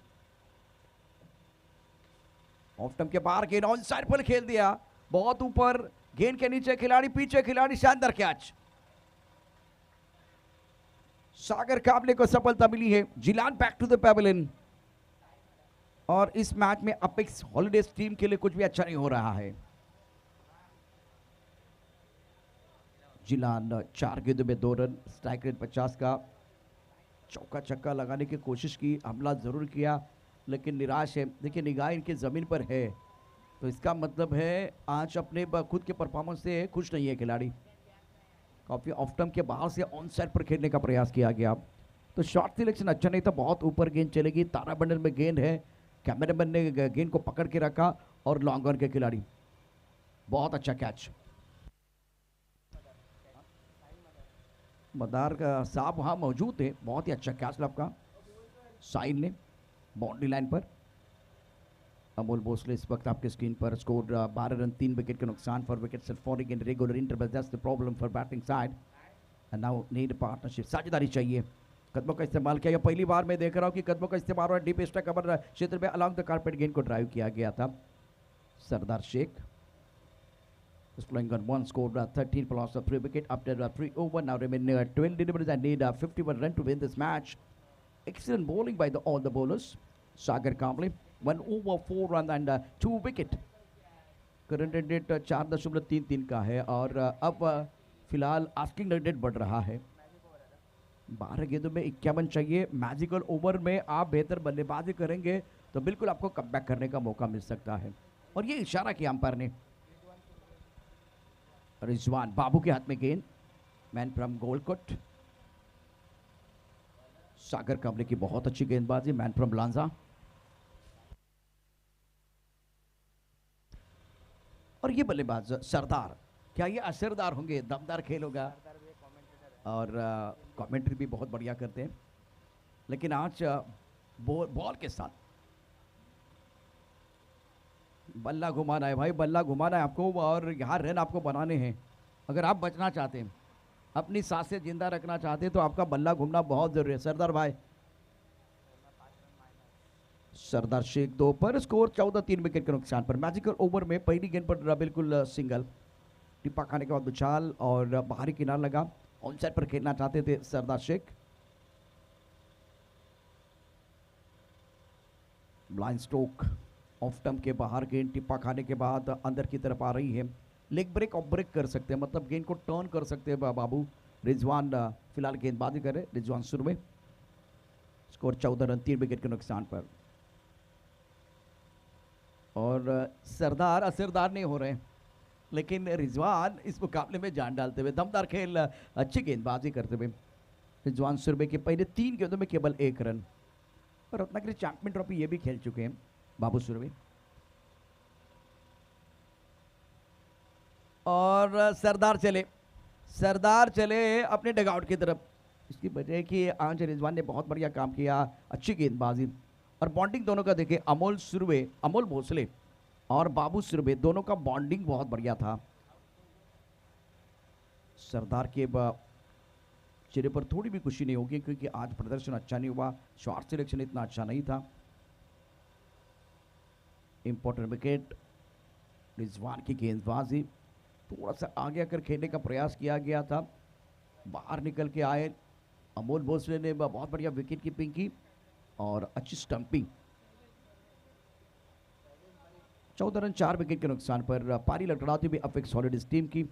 Off stump के बाहर गेंद ऑन साइड पर खेल दिया, बहुत ऊपर, गेंद के नीचे खिलाड़ी, पीछे खिलाड़ी, शानदार कैच। सागर कामले को सफलता मिली है। जिलान बैक टू द पैवेलियन और इस मैच में अपेक्स हॉलीडेज टीम के लिए कुछ भी अच्छा नहीं हो रहा है। जिलान 4 गेंदों में 2 रन, स्ट्राइक रेट 50 का, चौका छक्का लगाने की कोशिश की, हमला जरूर किया लेकिन निराश है। देखिए निगाह इनकी जमीन पर है तो इसका मतलब है आज अपने खुद के परफॉर्मेंस से खुश नहीं है खिलाड़ी। काफी ऑफ टर्म के बाहर से ऑन साइड पर खेलने का प्रयास किया गया, तो शॉट सिलेक्शन अच्छा नहीं था, बहुत ऊपर गेंद चलेगी, तारा बंडल में गेंद है, कैमरामैन ने गेंद को पकड़ के रखा और लॉन्ग ऑन के खिलाड़ी, बहुत अच्छा कैच। मदार का साहब वहां मौजूद है, बहुत ही अच्छा कैच आपका साइन ने बाउंड्री लाइन पर। अमोल भोसले इस वक्त आपके स्क्रीन पर। स्कोर 12 रन 3 विकेट के नुकसान for wickets falling in regular interval, that's the problem for batting side and now need partnership, साझेदारी चाहिए। कदमों का इस्तेमाल किया, पहली बार मैं देख रहा हूं कि कदमों का इस्तेमाल और डीप स्ट्राइक कवर क्षेत्र में अलॉन्ग द कारपेट गेंद को ड्राइव किया गया था। सरदार Sheikh is playing on 1, scored 13 for loss of 3 wicket after 3 over. Now remain 12 deliveries and need 51 run to win this match. Excellent bowling by all the bowlers. Sagar Kamble 1 over 4 run and 2 wicket. Current run rate 4.33 का है और अब फिलहाल asking run rate बढ़ रहा है। 12 गेंदों में 51 चाहिए। मैजिकल ओवर में आप बेहतर बल्लेबाजी करेंगे तो बिल्कुल आपको कमबैक करने का मौका मिल सकता है और ये इशारा किया अंपायर ने। रिजवान बाबू के हाथ में गेंद, मैन फ्रॉम गोलकोट। सागर कामले की बहुत अच्छी गेंदबाजी, मैन फ्रॉम लांजा। और ये बल्लेबाज सरदार, क्या ये असरदार होंगे? दमदार खेल होगा और कमेंट्री भी बहुत बढ़िया करते हैं, लेकिन आज बॉल के साथ बल्ला घुमाना है भाई, बल्ला घुमाना है आपको और यहाँ रन आपको बनाने हैं। अगर आप बचना चाहते हैं, अपनी सांसें जिंदा रखना चाहते हैं तो आपका बल्ला घूमना बहुत जरूरी है। सरदार भाई, सरदार शेख 2 पर, स्कोर 14 3 विकेट के नुकसान पर। मैजिकल ओवर में पहली गेंद पर बिल्कुल सिंगल, टिप्पा खाने के बाद उछाल और बाहरी किनारा लगा। ऑन साइड पर खेलना चाहते थे Sardar Shaikh. Blind stroke, off stump के बाहर गेंद टिप्पा खाने के बाद अंदर की तरफ आ रही है। लेग ब्रेक ऑफ ब्रेक कर सकते हैं, मतलब गेंद को टर्न कर सकते हैं बाबू। रिजवान फिलहाल गेंदबाजी करे, रिजवान शुरू में। स्कोर 14 रन 3 विकेट के नुकसान पर। और सरदार असरदार नहीं हो रहे, लेकिन रिजवान इस मुकाबले में जान डालते हुए, दमदार खेल, अच्छी गेंदबाजी करते हुए। रिजवान सुरभि के पहले 3 गेंदों में केवल 1 रन और रत्नागिरी चैंपियन ट्रॉफी ये भी खेल चुके हैं बाबू सुरभि। और सरदार चले अपने डगआउट की तरफ। इसकी वजह है कि आज रिजवान ने बहुत बढ़िया काम किया, अच्छी गेंदबाजी और बॉन्डिंग दोनों का देखे। अमोल भोसले और बाबू सुरभि दोनों का बॉन्डिंग बहुत बढ़िया था। सरदार के चेहरे पर थोड़ी भी खुशी नहीं होगी क्योंकि आज प्रदर्शन अच्छा नहीं हुआ, शॉट सिलेक्शन इतना अच्छा नहीं था। इंपॉर्टेंट विकेट, रिजवान की गेंदबाजी, थोड़ा सा आगे आकर खेलने का प्रयास किया गया था, बाहर निकल के आए। अमोल भोसले ने बहुत बढ़िया विकेट कीपिंग की और अच्छी स्टंपिंग। 14 रन 4 विकेट के नुकसान पर पारी लटड़ाती हुई अपेक्स सॉलिड्स टीम की।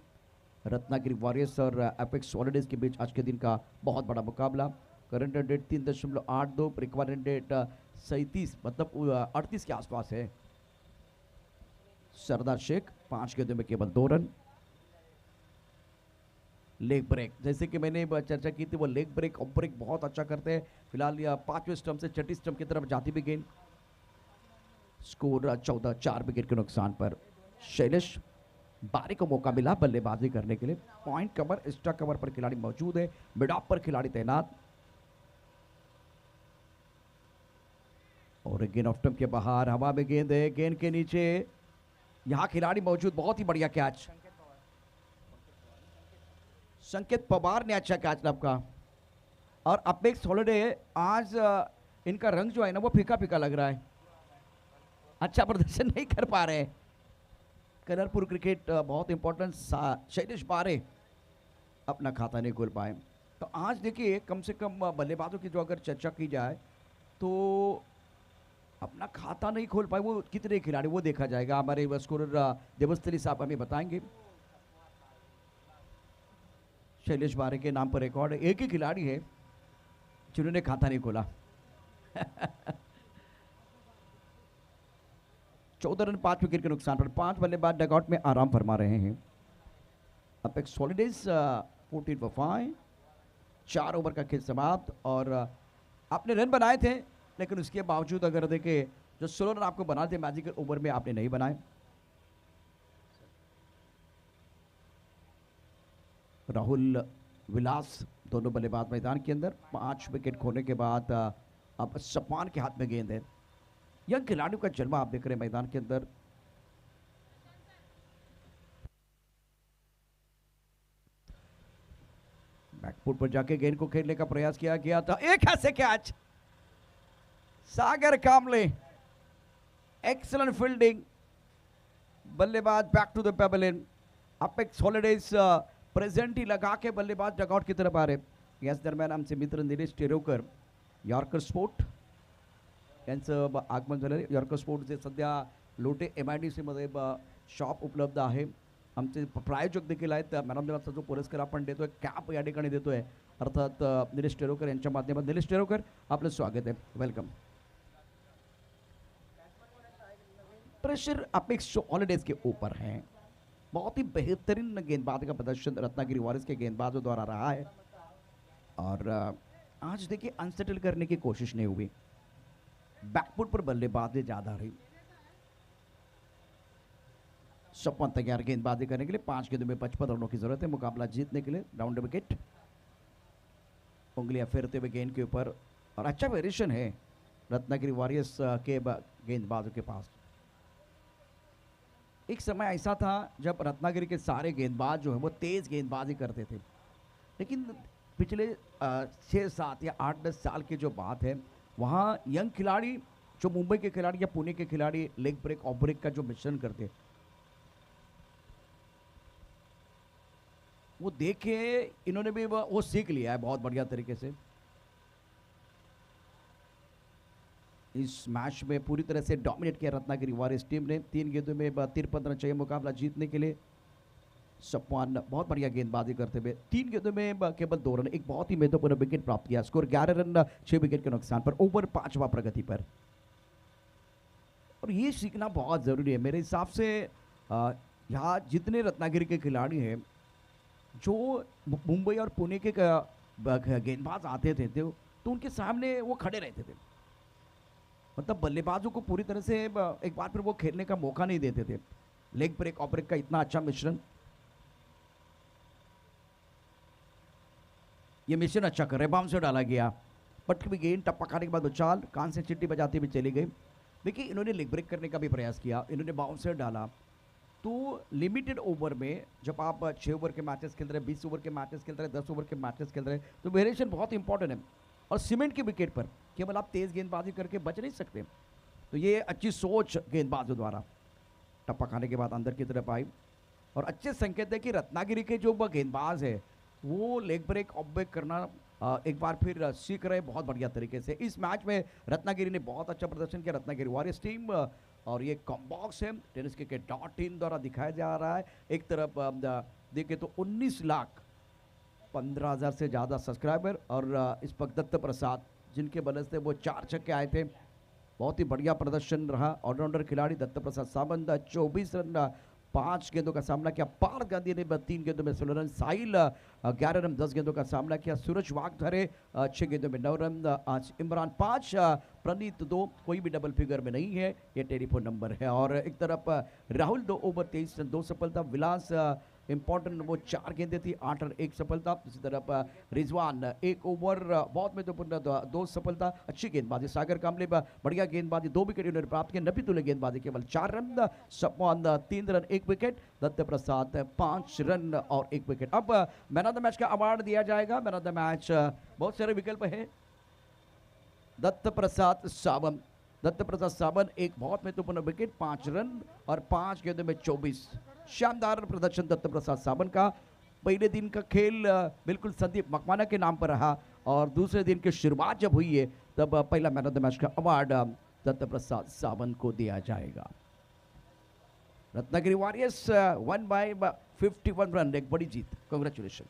रत्नागिरी वॉरियर्स और अपेक्स सॉलिड्स के बीच आज के दिन का बहुत बड़ा मुकाबला। Current run rate 3.82, required run rate 37 मतलब 38 के आसपास है। सरदार शेख 5 गेंदों में केवल 2 रन। लेग ब्रेक, जैसे कि मैंने चर्चा की थी, वो लेग ब्रेक ऑफ ब्रेक बहुत अच्छा करते हैं। फिलहाल यह 5वें स्टंप से 6ठी स्टंप की तरफ जाती भी गेंद। स्कोर 14-4 विकेट के नुकसान पर। शैलेश बारी को मौका मिला बल्लेबाजी करने के लिए। पॉइंट कवर, एक्स्ट्रा कवर पर खिलाड़ी मौजूद है, मिड ऑफ पर खिलाड़ी तैनात। और गेंद ऑफ स्टंप के बाहर, हवा में गेंद है, गेंद के नीचे यहां खिलाड़ी मौजूद। बहुत ही बढ़िया कैच, संकेत पवार ने अच्छा कैच आपका। और अपेक्स हॉलिडे आज इनका रंग जो है ना वो फीका फीका लग रहा है, अच्छा प्रदर्शन नहीं कर पा रहे हैं। कलरपुर क्रिकेट बहुत इंपॉर्टेंट। शैलेश बारे अपना खाता नहीं खोल पाए। तो आज देखिए कम से कम बल्लेबाजों की जो अगर चर्चा की जाए तो अपना खाता नहीं खोल पाए वो कितने खिलाड़ी, वो देखा जाएगा। हमारे स्कोरर देवस्थली साहब हमें बताएंगे। शैलेश बारे के नाम पर रिकॉर्ड है, एक ही खिलाड़ी है जिन्होंने खाता नहीं खोला। 14 रन 5 विकेट के नुकसान पर 5 बल्लेबाज डगआउट में आराम फरमा रहे हैं। अपेक्स सॉलिड्स 14 for 5, 4 ओवर का खेल समाप्त। और आपने रन बनाए थे लेकिन उसके बावजूद अगर देखें जो 16 रन आपको बनाए थे मैजिकल ओवर में आपने नहीं बनाए। राहुल विलास दोनों बल्लेबाज मैदान के अंदर। 5 विकेट खोने के बाद अब सपान के हाथ में गेंद है। यंग खिलाड़ियों का जलवा आप देख रहे हैं मैदान के अंदर। बैकफुट पर जाके गेंद को खेलने का प्रयास किया गया था, एक ऐसे catch, Sagar Kamle, excellent fielding. बल्लेबाज back to the pavilion. Apex holidays present ही लगा के बल्लेबाज डगआउट की तरफ आ रहे। याच दरम्यान आमचे मित्र निलेश टेरोकर, यॉर्कर स्पोर्ट यांचं आगमन झालं। यॉर्कर स्पोर्ट जे सध्या लोटे MIDC मध्ये शॉप उपलब्ध आहे। आमचे प्रायोजक देखील आहेत। मॅन ऑफ द मॅचचा जो पुरस्कार आपण देतोय, कॅप या ठिकाणी देतोय, अर्थात निलेश टेरोकर यांच्या माध्यमातून। निलेश टेरोकर आपलं स्वागत है, वेलकम। प्रेशर अपेक्स हॉलिडेज के ऊपर है। बहुत ही बेहतरीन गेंदबाजी का प्रदर्शन रत्नागिरी वॉरियर्स के गेंदबाजों द्वारा रहा है। और आज देखिए अनसेटल करने की कोशिश नहीं हुई, बैकफुट पर बल्लेबाजी ज्यादा रही। सपन तैयार गेंदबाजी करने के लिए। 5 गेंदों में 55 रनों की जरूरत है मुकाबला जीतने के लिए। राउंड विकेट, उंगलियां फेरते हुए गेंद के ऊपर। और अच्छा वेरिएशन है रत्नागिरी वॉरियर्स के गेंदबाजों के पास। एक समय ऐसा था जब रत्नागिरी के सारे गेंदबाज जो है वो तेज गेंदबाजी करते थे, लेकिन पिछले 6-7 या 8-10 साल की जो बात है, वहाँ यंग खिलाड़ी जो मुंबई के खिलाड़ी या पुणे के खिलाड़ी लेग ब्रेक ऑफ ब्रेक का जो मिश्रण करते, वो देखे इन्होंने भी वो सीख लिया है बहुत बढ़िया तरीके से। इस मैच में पूरी तरह से डोमिनेट किया रत्नागिरी वॉरियर्स टीम ने। 3 गेंदों में 53 रन चाहिए मुकाबला जीतने के लिए। सपवान बहुत बढ़िया गेंदबाजी करते हुए 3 गेंदों में केवल 2 रन, एक बहुत ही महत्वपूर्ण विकेट प्राप्त किया। स्कोर 11 रन 6 विकेट के नुकसान पर। ओवर 5वां प्रगति पर। और ये सीखना बहुत जरूरी है मेरे हिसाब से। यहाँ जितने रत्नागिरी के खिलाड़ी हैं, जो मुंबई और पुणे के गेंदबाज आते थे तो उनके सामने वो खड़े रहते थे, मतलब बल्लेबाजों को पूरी तरह से एक बार फिर वो खेलने का मौका नहीं देते थे। लेग ब्रेक ऑफ ब्रेक का इतना अच्छा मिश्रण, ये मिश्रण अच्छा कर रहे। बाउंसर डाला गया, पटक भी गेंद, टप्पा खाने के बाद उछाल, कान से चिट्टी बजाती हुई चली गई। देखिए इन्होंने लेग ब्रेक करने का भी प्रयास किया, इन्होंने बाउंसर डाला, तो लिमिटेड ओवर में जब आप 6 ओवर के मैचेस खेल रहे हैं, 20 ओवर के मैचेस खेल रहे हैं, 10 ओवर के मैचेस खेल रहे हैं, तो वेरिएशन बहुत इंपॉर्टेंट है। और सीमेंट की विकेट पर केवल आप तेज गेंदबाजी करके बच नहीं सकते। तो ये अच्छी सोच गेंदबाजों द्वारा। टप्पा खाने के बाद अंदर की तरफ आई और अच्छे संकेत है कि रत्नागिरी के जो गेंदबाज है वो लेग ब्रेक ऑफ ब्रेक करना एक बार फिर सीख रहे बहुत बढ़िया तरीके से। इस मैच में रत्नागिरी ने बहुत अच्छा प्रदर्शन किया, रत्नागिरी वॉरियर्स टीम। और ये कॉम्बॉक्स है टेनिस क्रिकेट .in द्वारा दिखाया जा रहा है। एक तरफ देखिए तो 19,15,000 से ज़्यादा सब्सक्राइबर और इस वक्त दत्त प्रसाद जिनके बल्ले से वो 4 छक्के आए थे। बहुत ही बढ़िया प्रदर्शन रहा ऑलराउंडर खिलाड़ी दत्त प्रसाद सावंत। 24 रन 5 गेंदों का सामना किया। पार्थ गांधी ने 3 गेंदों में 16 रन। साहिल 11 रन 10 गेंदों का सामना किया। सूरज वागधरे 6 गेंदों में 9 रन। आज इमरान 5, प्रणीत 2, कोई भी डबल फिगर में नहीं है, ये टेलीफोन नंबर है। और एक तरफ राहुल 2 ओवर 23 रन 2 सफलता। विलास इंपॉर्टेंट वो 4 गेंदें थी, 8 रन 1 सफलता। दूसरी तरफ रिजवान 1 ओवर बहुत महत्वपूर्ण 2 सफलता। अच्छी गेंदबाजी सागर कामले बढ़िया गेंदबाजी, 2 विकेट उन्होंने प्राप्त किए। नबी तुल्य गेंदबाजी केवल 4 रन। सपवान 3 run 1 wicket. Datta Prasad 5 run और 1 विकेट। अब मैन ऑफ द मैच का अवार्ड दिया जाएगा। मैन ऑफ द मैच बहुत सारे विकल्प हैं। दत्त प्रसाद सावंत, दत्त प्रसाद सावंत एक बहुत महत्वपूर्ण विकेट, 5 रन और 5 गेंदों में 24। शानदार प्रदर्शन दत्त प्रसाद सावंत का। पहले दिन का खेल बिल्कुल संदीप मकवाना के नाम पर रहा और दूसरे दिन की शुरुआत जब हुई है तब पहला मैन ऑफ द मैच का अवार्ड दत्त प्रसाद सावंत को दिया जाएगा। रत्नागिरी वॉरियर्स 1 by 51 रन, एक बड़ी जीत। कांग्रेचुलेशन।